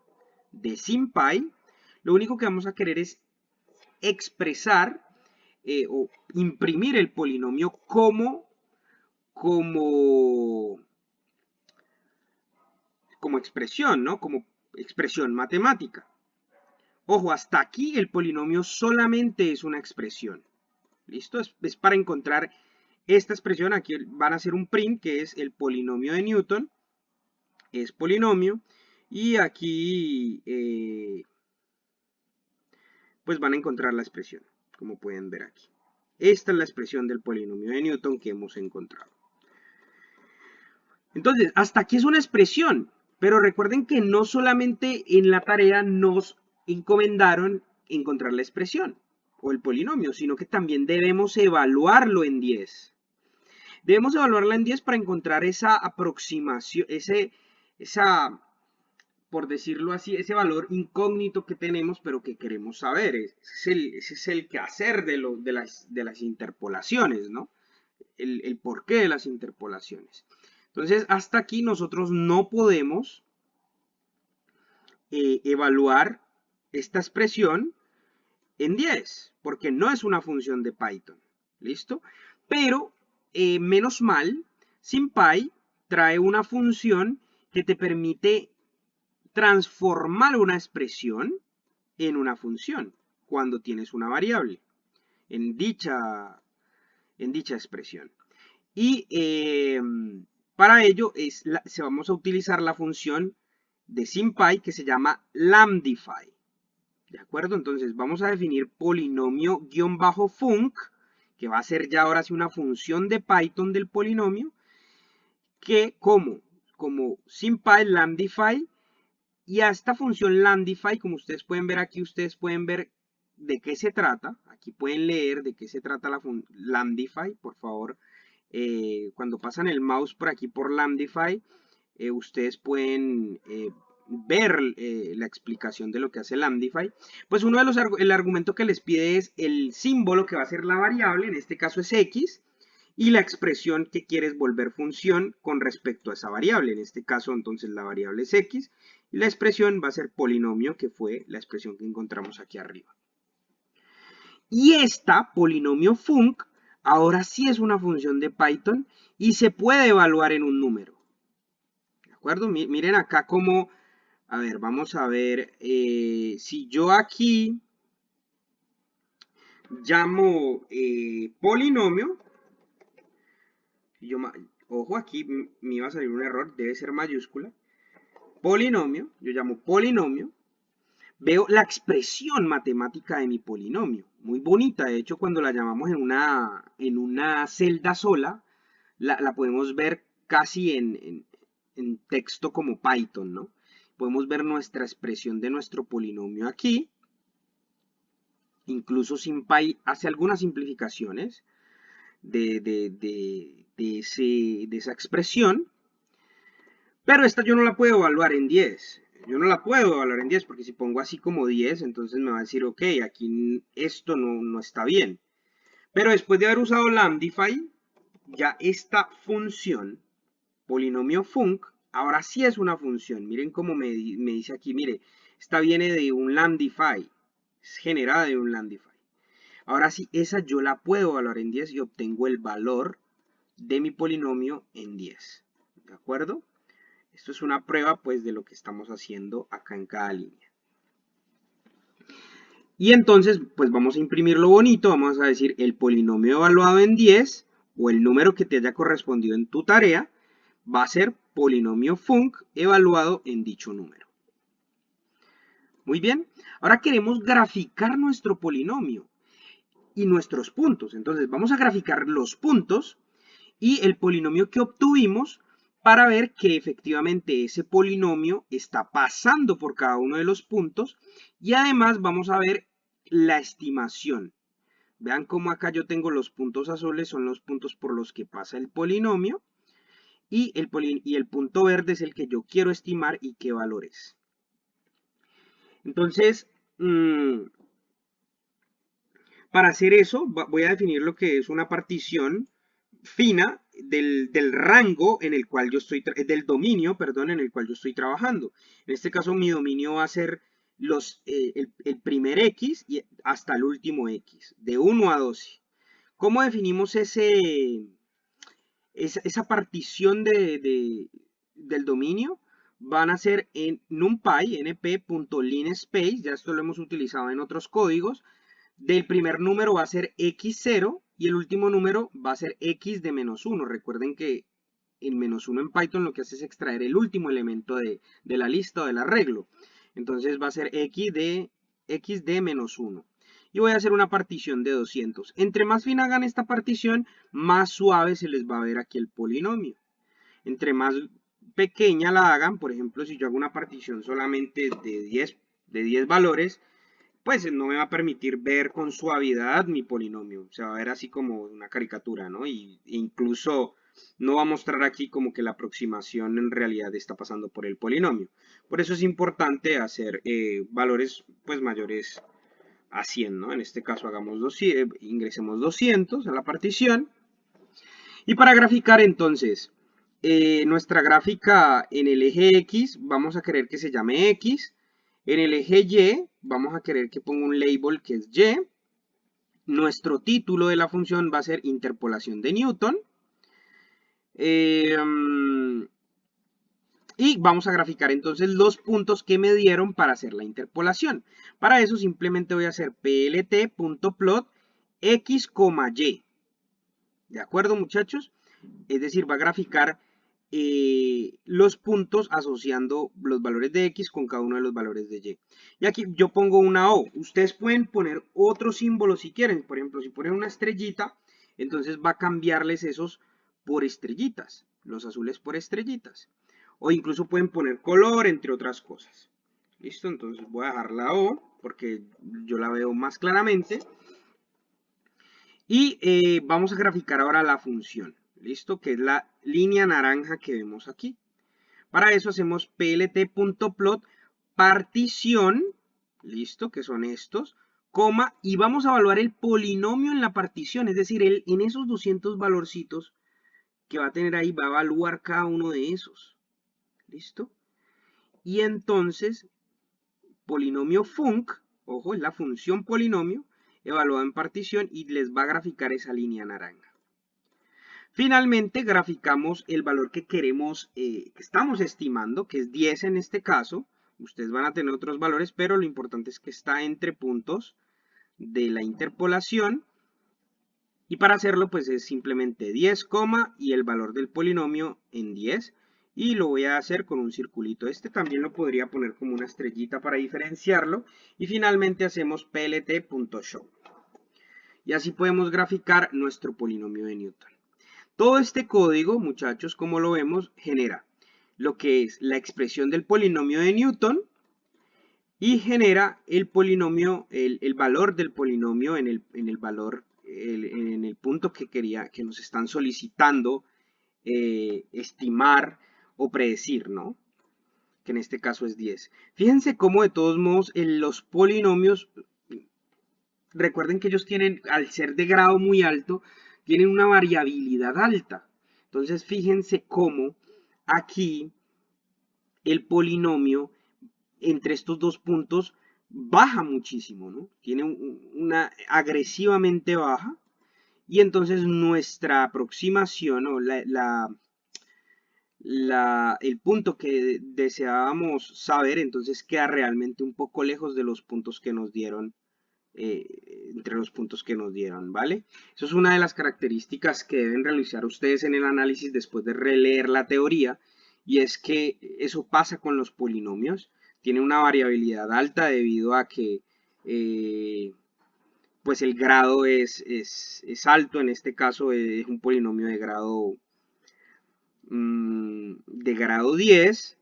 Speaker 1: de SymPy, lo único que vamos a querer es expresar o imprimir el polinomio como expresión, ¿no? Como expresión matemática. Ojo, hasta aquí el polinomio solamente es una expresión. ¿Listo? Es para encontrar esta expresión. Aquí van a hacer un print, que es el polinomio de Newton. Es polinomio. Y aquí, pues van a encontrar la expresión, como pueden ver aquí. Esta es la expresión del polinomio de Newton que hemos encontrado. Entonces, hasta aquí es una expresión. Pero recuerden que no solamente en la tarea nos encomendaron encontrar la expresión o el polinomio, sino que también debemos evaluarlo en 10. Debemos evaluarla en 10 para encontrar esa aproximación, por decirlo así, ese valor incógnito que tenemos, pero que queremos saber. Ese es el quehacer de las interpolaciones, ¿no? El porqué de las interpolaciones. Entonces, hasta aquí nosotros no podemos evaluar esta expresión en 10, porque no es una función de Python. ¿Listo? Pero, menos mal, SymPy trae una función que te permite transformar una expresión en una función cuando tienes una variable en dicha expresión. Y para ello vamos a utilizar la función de SymPy que se llama lambdify. ¿De acuerdo? Entonces vamos a definir polinomio-func, que va a ser ya ahora sí una función de Python del polinomio, que como SymPy lambdify, y a esta función lambdify, como ustedes pueden ver aquí, ustedes pueden ver de qué se trata. Aquí pueden leer de qué se trata la función lambdify, por favor. Cuando pasan el mouse por aquí por lambdify, ustedes pueden ver la explicación de lo que hace lambdify. Pues el argumento que les pide es el símbolo que va a ser la variable, en este caso es x, y la expresión que quieres volver función con respecto a esa variable. En este caso, entonces, la variable es x, y la expresión va a ser polinomio, que fue la expresión que encontramos aquí arriba. Y esta, polinomio func, ahora sí es una función de Python y se puede evaluar en un número. ¿De acuerdo? Miren acá cómo, a ver, vamos a ver, si yo aquí llamo polinomio, ojo, aquí me iba a salir un error, debe ser mayúscula, polinomio, yo llamo polinomio, veo la expresión matemática de mi polinomio, muy bonita. De hecho, cuando la llamamos en una celda sola, la podemos ver casi en texto como Python, ¿no? Podemos ver nuestra expresión de nuestro polinomio aquí. Incluso SymPy hace algunas simplificaciones de esa expresión, pero esta yo no la puedo evaluar en 10. Yo no la puedo evaluar en 10 porque si pongo así como 10, entonces me va a decir, ok, aquí esto no está bien. Pero después de haber usado lambdify, ya esta función, polinomio func, ahora sí es una función. Miren cómo me dice aquí, mire, esta viene de un lambdify, es generada de un lambdify. Ahora sí, esa yo la puedo evaluar en 10 y obtengo el valor de mi polinomio en 10. ¿De acuerdo? Esto es una prueba pues de lo que estamos haciendo acá en cada línea. Y entonces pues vamos a imprimir lo bonito, vamos a decir el polinomio evaluado en 10 o el número que te haya correspondido en tu tarea va a ser polinomio func evaluado en dicho número. Muy bien, ahora queremos graficar nuestro polinomio y nuestros puntos. Entonces vamos a graficar los puntos y el polinomio que obtuvimos para ver que efectivamente ese polinomio está pasando por cada uno de los puntos y además vamos a ver la estimación. Vean cómo acá yo tengo los puntos azules, son los puntos por los que pasa el polinomio y el punto verde es el que yo quiero estimar y qué valor es. Entonces, para hacer eso voy a definir lo que es una partición fina del rango en el cual yo estoy, del dominio, perdón, en el cual yo estoy trabajando. En este caso mi dominio va a ser el primer X y hasta el último X, de 1 a 12. ¿Cómo definimos esa partición del dominio? Van a ser en NumPy, np.linspace, ya esto lo hemos utilizado en otros códigos. Del primer número va a ser x0 y el último número va a ser x de -1. Recuerden que el -1 en Python lo que hace es extraer el último elemento de la lista o del arreglo. Entonces va a ser x de -1. Y voy a hacer una partición de 200. Entre más fin hagan esta partición, más suave se les va a ver aquí el polinomio. Entre más pequeña la hagan, por ejemplo, si yo hago una partición solamente de 10 valores, pues no me va a permitir ver con suavidad mi polinomio. Se va a ver así como una caricatura, ¿no? E incluso no va a mostrar aquí como que la aproximación en realidad está pasando por el polinomio. Por eso es importante hacer valores pues mayores a 100, ¿no? En este caso hagamos 200, ingresemos 200 a la partición. Y para graficar entonces, nuestra gráfica en el eje X vamos a querer que se llame X. En el eje Y vamos a querer que ponga un label que es Y. Nuestro título de la función va a ser interpolación de Newton. Y vamos a graficar entonces los puntos que me dieron para hacer la interpolación. Para eso simplemente voy a hacer plt.plot x, y. ¿De acuerdo, muchachos? Es decir, va a graficar los puntos asociando los valores de X con cada uno de los valores de Y. Y aquí yo pongo una O. Ustedes pueden poner otro símbolo si quieren. Por ejemplo, si ponen una estrellita, entonces va a cambiarles esos por estrellitas. Los azules por estrellitas. O incluso pueden poner color, entre otras cosas. ¿Listo? Entonces voy a dejar la O porque yo la veo más claramente. Y vamos a graficar ahora la función, ¿listo? Que es la línea naranja que vemos aquí. Para eso hacemos plt.plot partición, ¿listo? Que son estos, coma, y vamos a evaluar el polinomio en la partición, es decir, en esos 200 valorcitos que va a tener ahí, va a evaluar cada uno de esos, ¿listo? Y entonces, polinomio func, ojo, es la función polinomio, evaluada en partición y les va a graficar esa línea naranja. Finalmente graficamos el valor que queremos, que estamos estimando, que es 10 en este caso. Ustedes van a tener otros valores, pero lo importante es que está entre puntos de la interpolación. Y para hacerlo, pues es simplemente 10, y el valor del polinomio en 10. Y lo voy a hacer con un circulito. Este también lo podría poner como una estrellita para diferenciarlo. Y finalmente hacemos plt.show. Y así podemos graficar nuestro polinomio de Newton. Todo este código, muchachos, como lo vemos, genera lo que es la expresión del polinomio de Newton y genera el polinomio, el valor del polinomio en el valor, en el punto que nos están solicitando estimar o predecir, ¿no? Que en este caso es 10. Fíjense cómo de todos modos en los polinomios, recuerden que ellos tienen, al ser de grado muy alto, tienen una variabilidad alta. Entonces fíjense cómo aquí el polinomio entre estos dos puntos baja muchísimo, ¿no? Tiene una agresivamente baja y entonces nuestra aproximación o el punto que deseábamos saber entonces queda realmente un poco lejos de los puntos que nos dieron entre los puntos que nos dieron, ¿vale? Eso es una de las características que deben realizar ustedes en el análisis después de releer la teoría, y es que eso pasa con los polinomios, tiene una variabilidad alta debido a que pues el grado es alto, en este caso es un polinomio de grado 10,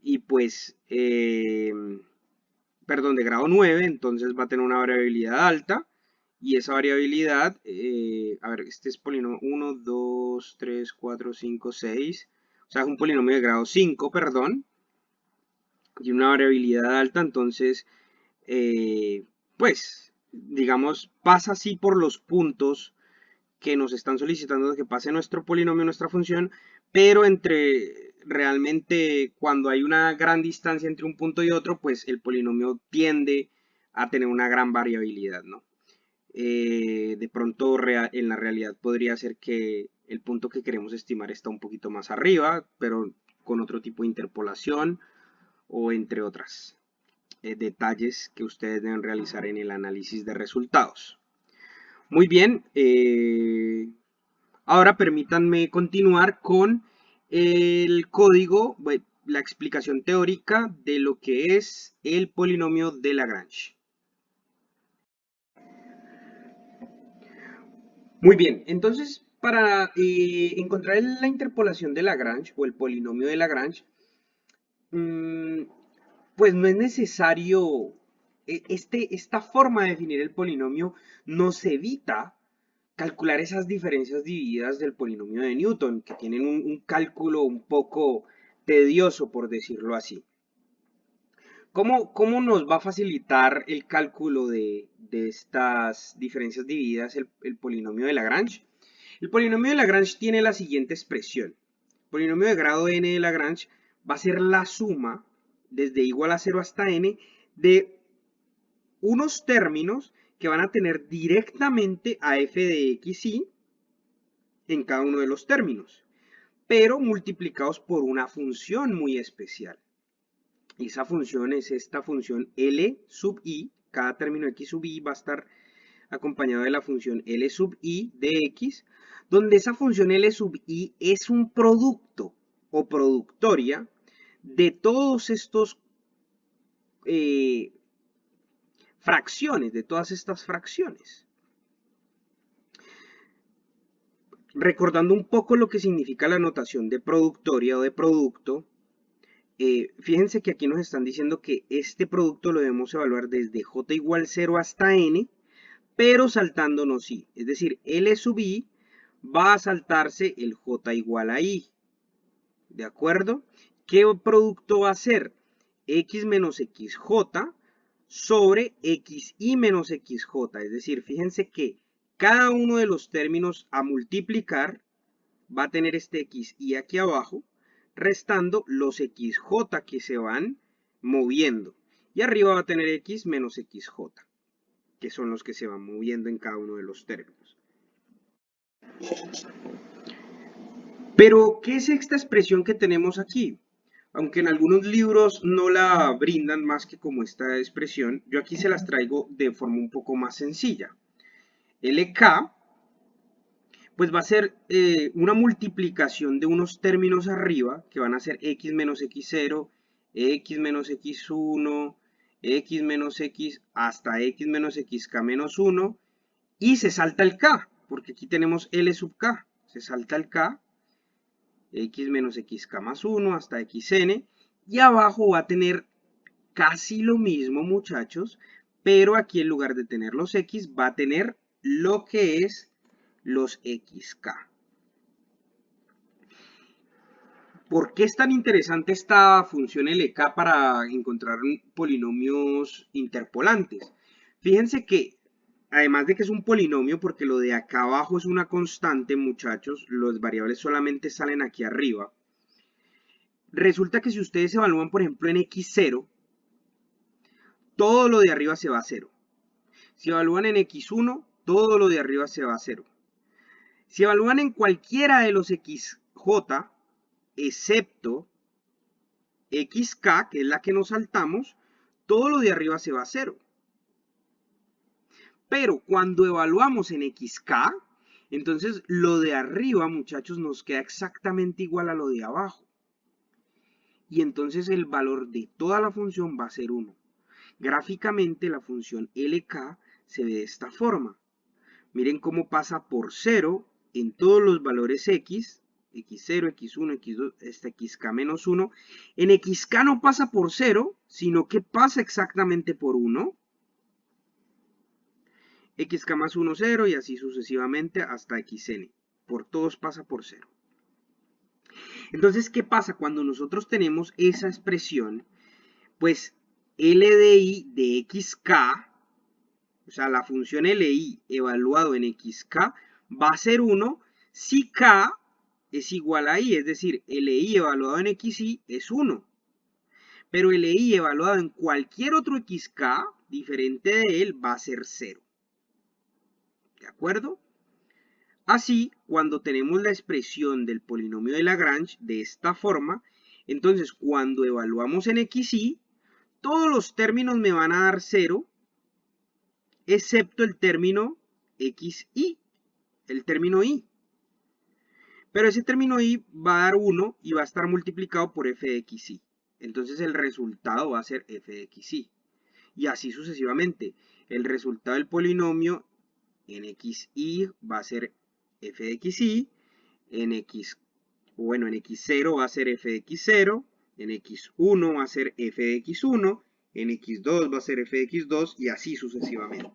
Speaker 1: y pues perdón, de grado 9, entonces va a tener una variabilidad alta. Y esa variabilidad, a ver, este es polinomio 1, 2, 3, 4, 5, 6. O sea, es un polinomio de grado 5, perdón. Y una variabilidad alta, entonces, pues, digamos, pasa así por los puntos que nos están solicitando que pase nuestro polinomio, nuestra función, pero realmente cuando hay una gran distancia entre un punto y otro, pues el polinomio tiende a tener una gran variabilidad, ¿no? De pronto en la realidad podría ser que el punto que queremos estimar está un poquito más arriba, pero con otro tipo de interpolación o entre otras detalles que ustedes deben realizar en el análisis de resultados. Muy bien, ahora permítanme continuar con el código, la explicación teórica de lo que es el polinomio de Lagrange. Muy bien, entonces para encontrar la interpolación de Lagrange o el polinomio de Lagrange, pues no es necesario, esta forma de definir el polinomio nos evita calcular esas diferencias divididas del polinomio de Newton, que tienen un cálculo un poco tedioso, por decirlo así. ¿Cómo nos va a facilitar el cálculo de estas diferencias divididas el polinomio de Lagrange? El polinomio de Lagrange tiene la siguiente expresión. El polinomio de grado n de Lagrange va a ser la suma, desde igual a 0 hasta n, de unos términos que van a tener directamente a f de xy en cada uno de los términos, pero multiplicados por una función muy especial. Y esa función es esta función L sub i. Cada término x sub i va a estar acompañado de la función L sub i de x, donde esa función L sub i es un producto o productoria de todos estos fracciones, de todas estas fracciones. Recordando un poco lo que significa la notación de productoria o de producto, fíjense que aquí nos están diciendo que este producto lo debemos evaluar desde j igual 0 hasta n, pero saltándonos i. Es decir, L sub i va a saltarse el j igual a i. ¿De acuerdo? ¿Qué producto va a ser? X menos xj sobre xy menos xj. Es decir, fíjense que cada uno de los términos a multiplicar va a tener este xy aquí abajo, restando los xj que se van moviendo. Y arriba va a tener x menos xj, que son los que se van moviendo en cada uno de los términos. Pero, ¿qué es esta expresión que tenemos aquí? Aunque en algunos libros no la brindan más que como esta expresión, yo aquí se las traigo de forma un poco más sencilla. LK pues va a ser una multiplicación de unos términos arriba, que van a ser x menos x0, x menos x1, x menos x hasta x menos xk menos 1, y se salta el k, porque aquí tenemos L sub k, se salta el k, x menos xk más 1 hasta xn, y abajo va a tener casi lo mismo, muchachos, pero aquí en lugar de tener los x, va a tener lo que es los xk. ¿Por qué es tan interesante esta función LK para encontrar polinomios interpolantes? Fíjense que, además de que es un polinomio, porque lo de acá abajo es una constante, muchachos, las variables solamente salen aquí arriba. Resulta que si ustedes evalúan, por ejemplo, en x0, todo lo de arriba se va a 0. Si evalúan en x1, todo lo de arriba se va a 0. Si evalúan en cualquiera de los xj, excepto xk, que es la que nos saltamos, todo lo de arriba se va a 0. Pero cuando evaluamos en xk, entonces lo de arriba, muchachos, nos queda exactamente igual a lo de abajo. Y entonces el valor de toda la función va a ser 1. Gráficamente la función LK se ve de esta forma. Miren cómo pasa por 0 en todos los valores x, x0, x1, x2, hasta xk menos 1. En xk no pasa por 0, sino que pasa exactamente por 1. Xk más 1, 0 y así sucesivamente hasta xn. Por todos pasa por 0. Entonces, ¿qué pasa? Cuando nosotros tenemos esa expresión, pues LDI de xk, o sea, la función LI evaluado en xk, va a ser 1 si K es igual a I, es decir, LI evaluado en XI es 1. Pero LI evaluado en cualquier otro XK diferente de él va a ser 0. ¿De acuerdo? Así, cuando tenemos la expresión del polinomio de Lagrange de esta forma, entonces cuando evaluamos en XI, todos los términos me van a dar 0, excepto el término XI, el término I. Pero ese término I va a dar 1 y va a estar multiplicado por f de xi. Entonces el resultado va a ser f de xi. Y así sucesivamente. El resultado del polinomio en xi va a ser f de xi. En x0 va a ser f de x0. En x1 va a ser f de x1. En x2 va a ser f de x2 y así sucesivamente.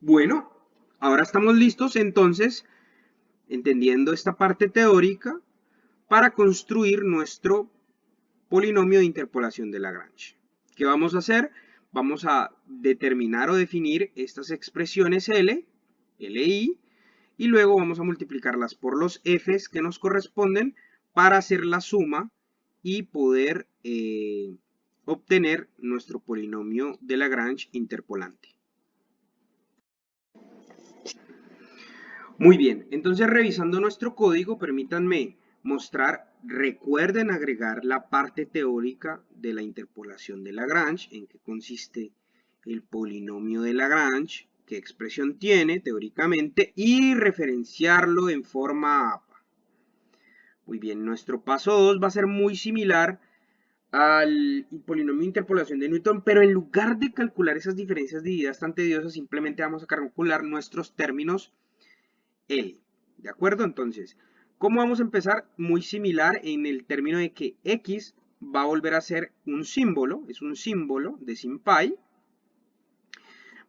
Speaker 1: Bueno, ahora estamos listos entonces, entendiendo esta parte teórica, para construir nuestro polinomio de interpolación de Lagrange. ¿Qué vamos a hacer? Vamos a determinar o definir estas expresiones L, Li, y luego vamos a multiplicarlas por los f's que nos corresponden para hacer la suma y poder obtener nuestro polinomio de Lagrange interpolante. Muy bien, entonces revisando nuestro código, permítanme mostrar, recuerden agregar la parte teórica de la interpolación de Lagrange, en qué consiste el polinomio de Lagrange, qué expresión tiene teóricamente y referenciarlo en forma APA. Muy bien, nuestro paso 2 va a ser muy similar al polinomio de interpolación de Newton, pero en lugar de calcular esas diferencias divididas tan tediosas, simplemente vamos a calcular nuestros términos L. ¿De acuerdo? Entonces, ¿cómo vamos a empezar? Muy similar en el término de que X va a volver a ser un símbolo, es un símbolo de sin pi.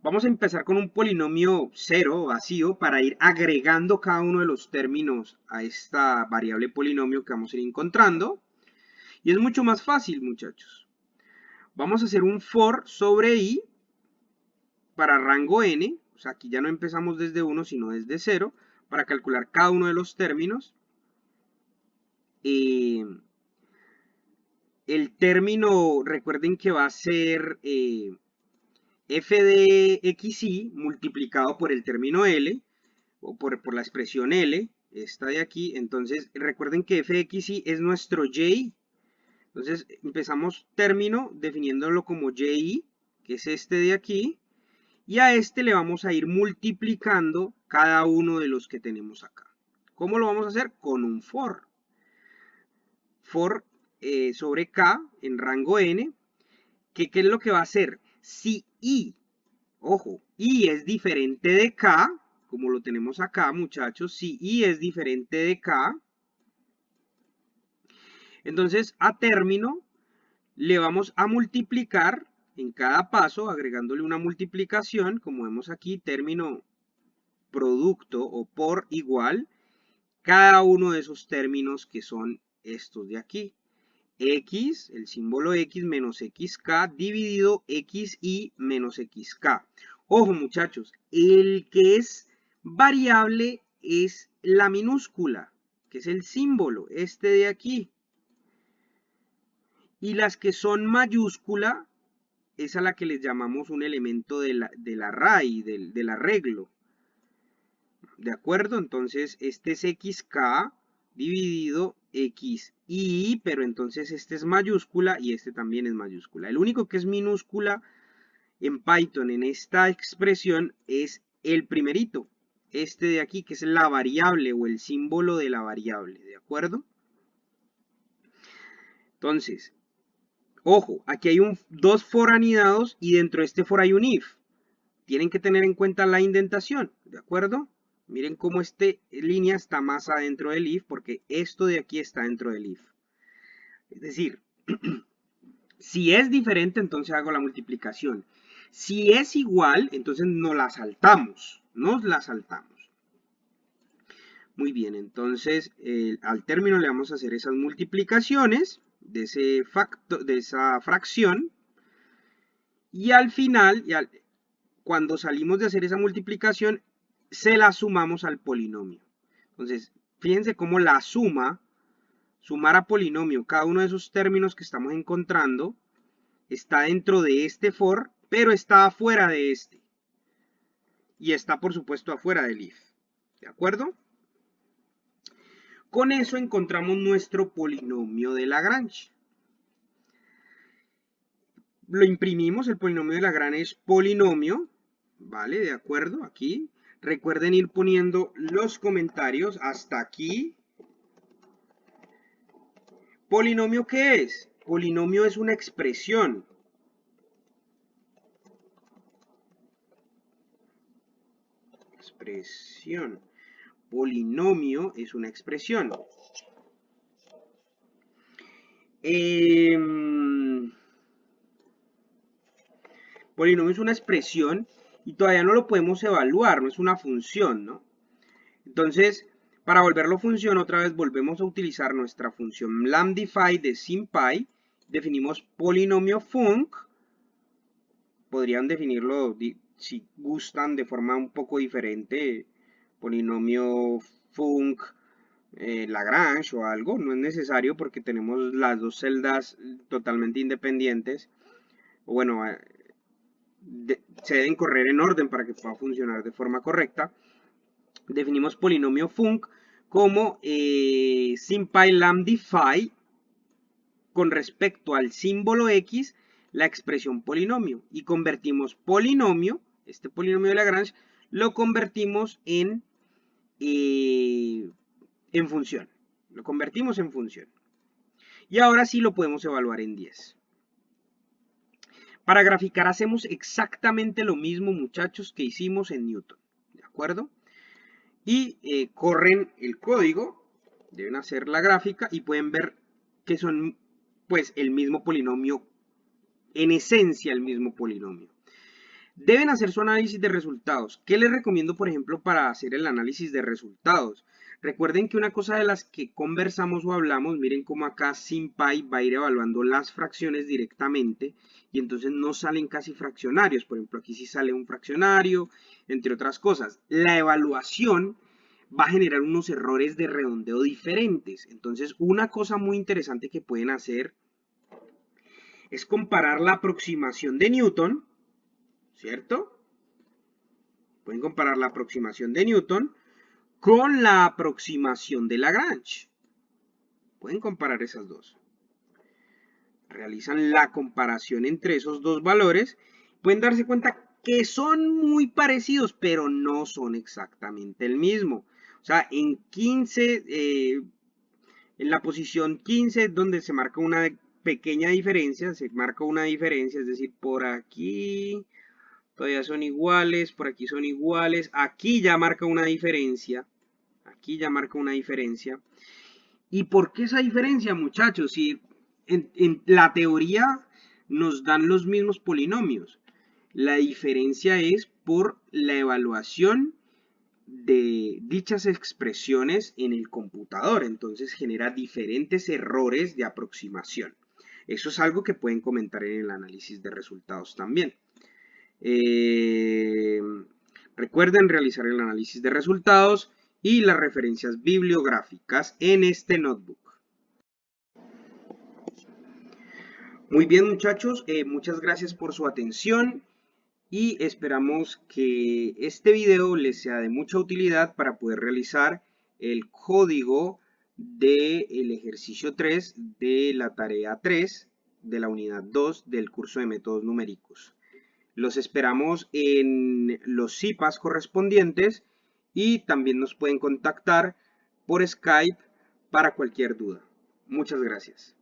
Speaker 1: Vamos a empezar con un polinomio cero, vacío, para ir agregando cada uno de los términos a esta variable polinomio que vamos a ir encontrando. Y es mucho más fácil, muchachos. Vamos a hacer un for sobre i para rango n, o sea, aquí ya no empezamos desde 1, sino desde 0, para calcular cada uno de los términos. El término, recuerden que va a ser f de xi multiplicado por el término L, o por la expresión L, esta de aquí. Entonces, recuerden que f de xi es nuestro yi. Entonces, empezamos término definiéndolo como yi, que es este de aquí. Y a este le vamos a ir multiplicando cada uno de los que tenemos acá. ¿Cómo lo vamos a hacer? Con un for. For sobre k en rango n. ¿Qué es lo que va a hacer? Si i, ojo, i es diferente de k, como lo tenemos acá, muchachos, si i es diferente de k, entonces a término le vamos a multiplicar en cada paso, agregándole una multiplicación, como vemos aquí, término producto o por igual, cada uno de esos términos que son estos de aquí. X, el símbolo X menos XK dividido XY menos XK. Ojo muchachos, el que es variable es la minúscula, que es el símbolo, este de aquí. Y las que son mayúscula es a la que les llamamos un elemento del array, del arreglo. ¿De acuerdo? Entonces este es XK dividido XY, pero entonces este es mayúscula y este también es mayúscula. El único que es minúscula en Python en esta expresión es el primerito, este de aquí, que es la variable o el símbolo de la variable. ¿De acuerdo? Entonces, ojo, aquí hay dos for anidados y dentro de este for hay un if. Tienen que tener en cuenta la indentación, ¿de acuerdo? Miren cómo esta línea está más adentro del if, porque esto de aquí está dentro del if. Es decir, si es diferente, entonces hago la multiplicación. Si es igual, entonces nos la saltamos. Muy bien, entonces al término le vamos a hacer esas multiplicaciones de esa fracción. Y al final, cuando salimos de hacer esa multiplicación, se la sumamos al polinomio. Entonces, fíjense cómo la sumar a polinomio, cada uno de esos términos que estamos encontrando, está dentro de este for, pero está afuera de este. Y está, por supuesto, afuera del if. ¿De acuerdo? Con eso encontramos nuestro polinomio de Lagrange. Lo imprimimos, el polinomio de Lagrange es polinomio, ¿vale? De acuerdo, aquí. Recuerden ir poniendo los comentarios hasta aquí. ¿Polinomio qué es? Polinomio es una expresión. Polinomio es una expresión. Polinomio es una expresión y todavía no lo podemos evaluar, no es una función, ¿no? Entonces, para volverlo función, otra vez volvemos a utilizar nuestra función lambdify de SymPy. Definimos polinomio func. Podrían definirlo, si gustan, de forma un poco diferente. Polinomio func Lagrange o algo. No es necesario porque tenemos las dos celdas totalmente independientes. Bueno, se deben correr en orden para que pueda funcionar de forma correcta. Definimos polinomio func como SymPy lambdify con respecto al símbolo x la expresión polinomio y convertimos polinomio, este polinomio de Lagrange, lo convertimos en función. Lo convertimos en función. Y ahora sí lo podemos evaluar en 10. Para graficar hacemos exactamente lo mismo, muchachos, que hicimos en Newton. ¿De acuerdo? Y corren el código, deben hacer la gráfica y pueden ver que son pues el mismo polinomio, en esencia el mismo polinomio. Deben hacer su análisis de resultados. ¿Qué les recomiendo, por ejemplo, para hacer el análisis de resultados? Recuerden que una cosa de las que conversamos o hablamos, miren cómo acá SymPy va a ir evaluando las fracciones directamente y entonces no salen casi fraccionarios. Por ejemplo, aquí sí sale un fraccionario, entre otras cosas. La evaluación va a generar unos errores de redondeo diferentes. Entonces, una cosa muy interesante que pueden hacer es comparar la aproximación de Newton, ¿cierto? Pueden comparar la aproximación de Newton con la aproximación de Lagrange. Pueden comparar esas dos. Realizan la comparación entre esos dos valores. Pueden darse cuenta que son muy parecidos, pero no son exactamente el mismo. O sea, en 15, en la posición 15, donde se marca una pequeña diferencia, es decir, por aquí todavía son iguales, por aquí son iguales, aquí ya marca una diferencia. ¿Y por qué esa diferencia, muchachos? Si en la teoría nos dan los mismos polinomios. La diferencia es por la evaluación de dichas expresiones en el computador. Entonces genera diferentes errores de aproximación. Eso es algo que pueden comentar en el análisis de resultados también. Recuerden realizar el análisis de resultados y las referencias bibliográficas en este notebook. Muy bien, muchachos, muchas gracias por su atención y esperamos que este video les sea de mucha utilidad para poder realizar el código del ejercicio 3 de la tarea 3 de la unidad 2 del curso de métodos numéricos. Los esperamos en los CIPAS correspondientes y también nos pueden contactar por Skype para cualquier duda. Muchas gracias.